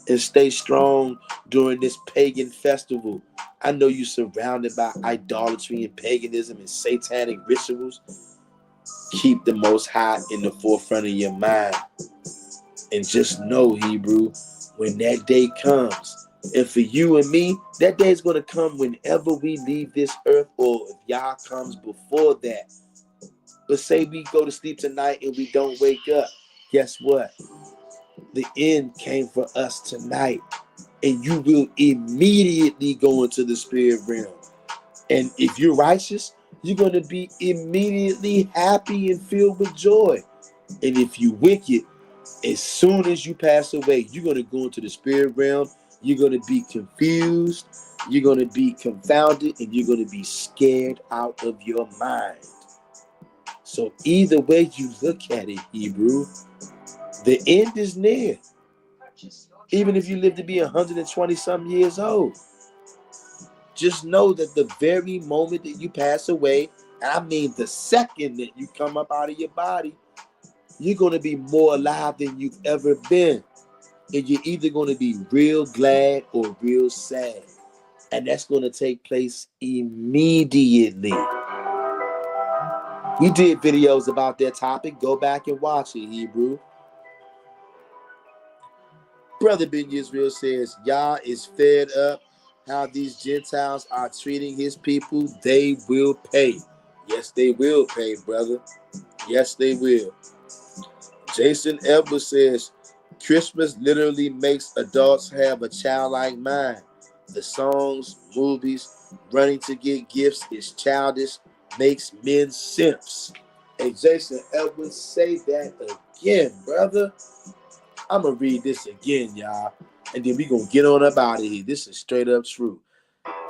And stay strong during this pagan festival. I know you're surrounded by idolatry and paganism and satanic rituals. Keep the Most High in the forefront of your mind. And just know, Hebrew, when that day comes, and for you and me, that day is going to come whenever we leave this earth, or if Yah comes before that. But say we go to sleep tonight and we don't wake up. Guess what? The end came for us tonight. And you will immediately go into the spirit realm. And if you're righteous, you're going to be immediately happy and filled with joy. And if you wicked, as soon as you pass away, you're going to go into the spirit realm. You're going to be confused. You're going to be confounded. And you're going to be scared out of your mind. So either way you look at it, Hebrew, the end is near. Even if you live to be 120 some years old, just know that the very moment that you pass away, I mean the second that you come up out of your body, you're going to be more alive than you've ever been. And you're either going to be real glad or real sad. And that's going to take place immediately. We did videos about that topic. Go back and watch it, Hebrew. Brother Ben Israel says, Yah is fed up how these Gentiles are treating his people. They will pay. Yes, they will pay, brother. Yes, they will. Jason Edwards says, Christmas literally makes adults have a childlike mind. The songs, movies, running to get gifts is childish, makes men simps. Hey, Jason Edwards, say that again, brother. I'm going to read this again, y'all, and then we're going to get on up out of here. This is straight up true.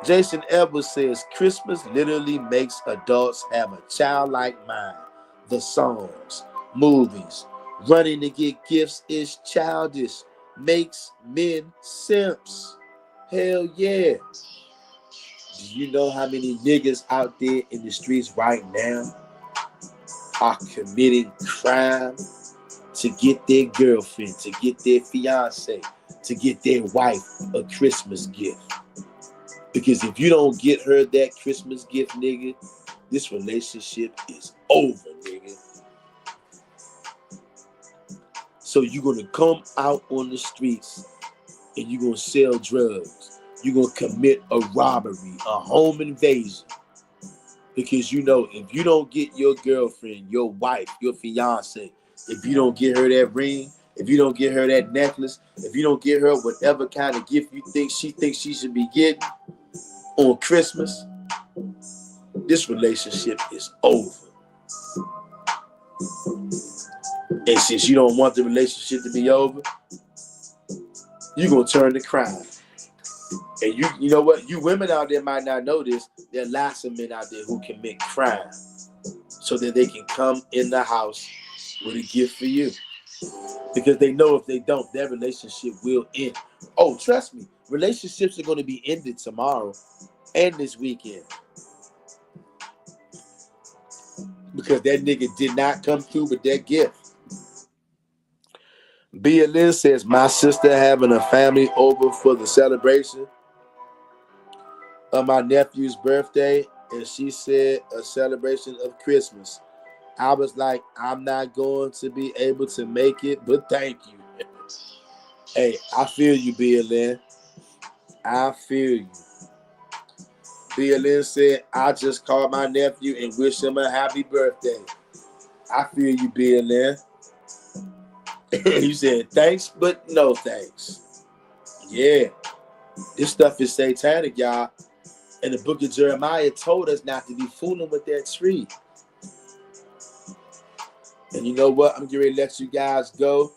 Jason Edwards says, Christmas literally makes adults have a childlike mind. The songs, movies, running to get gifts is childish, makes men simps. Hell yeah. Do you know how many niggas out there in the streets right now are committing crime to get their girlfriend, to get their fiance, to get their wife a Christmas gift? Because if you don't get her that Christmas gift, nigga, this relationship is over, nigga. So you're going to come out on the streets and you're going to sell drugs. You're going to commit a robbery, a home invasion. Because you know, if you don't get your girlfriend, your wife, your fiance, if you don't get her that ring, if you don't get her that necklace, if you don't get her whatever kind of gift you think she should be getting on Christmas, this relationship is over. And since you don't want the relationship to be over, you're going to turn to crime. And you know what? You women out there might not know this. There are lots of men out there who commit crime so that they can come in the house with a gift for you. Because they know if they don't, their relationship will end. Oh, trust me, relationships are going to be ended tomorrow and this weekend. Because that nigga did not come through with that gift. Bia Lynn says, my sister having a family over for the celebration of my nephew's birthday, and she said a celebration of Christmas. I was like, I'm not going to be able to make it, but thank you. Hey, I feel you, Bia Lynn. I feel you. Bia Lynn said, I just called my nephew and wish him a happy birthday. I feel you, Bia Lynn. You said thanks, but no thanks. Yeah. This stuff is satanic, y'all. And the book of Jeremiah told us not to be fooling with that tree. And you know what? I'm getting ready to let you guys go.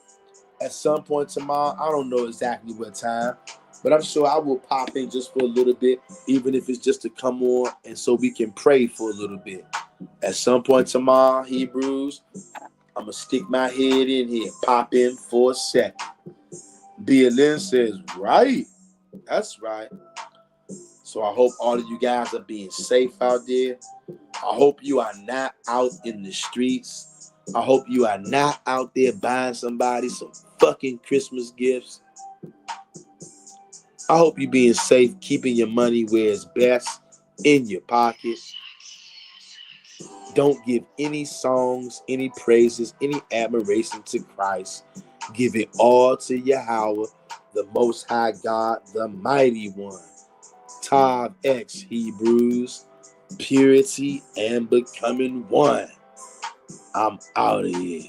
At some point tomorrow, I don't know exactly what time, but I'm sure I will pop in just for a little bit, even if it's just to come on and so we can pray for a little bit. At some point tomorrow, Hebrews, I'm going to stick my head in here, pop in for a second. BLN says, right. That's right. So I hope all of you guys are being safe out there. I hope you are not out in the streets. I hope you are not out there buying somebody some fucking Christmas gifts. I hope you being safe, keeping your money where it's best, in your pocket. Don't give any songs, any praises, any admiration to Christ. Give it all to Yahweh, the Most High God, the Mighty One. Tav X Hebrews, purity and becoming one. I'm out of here.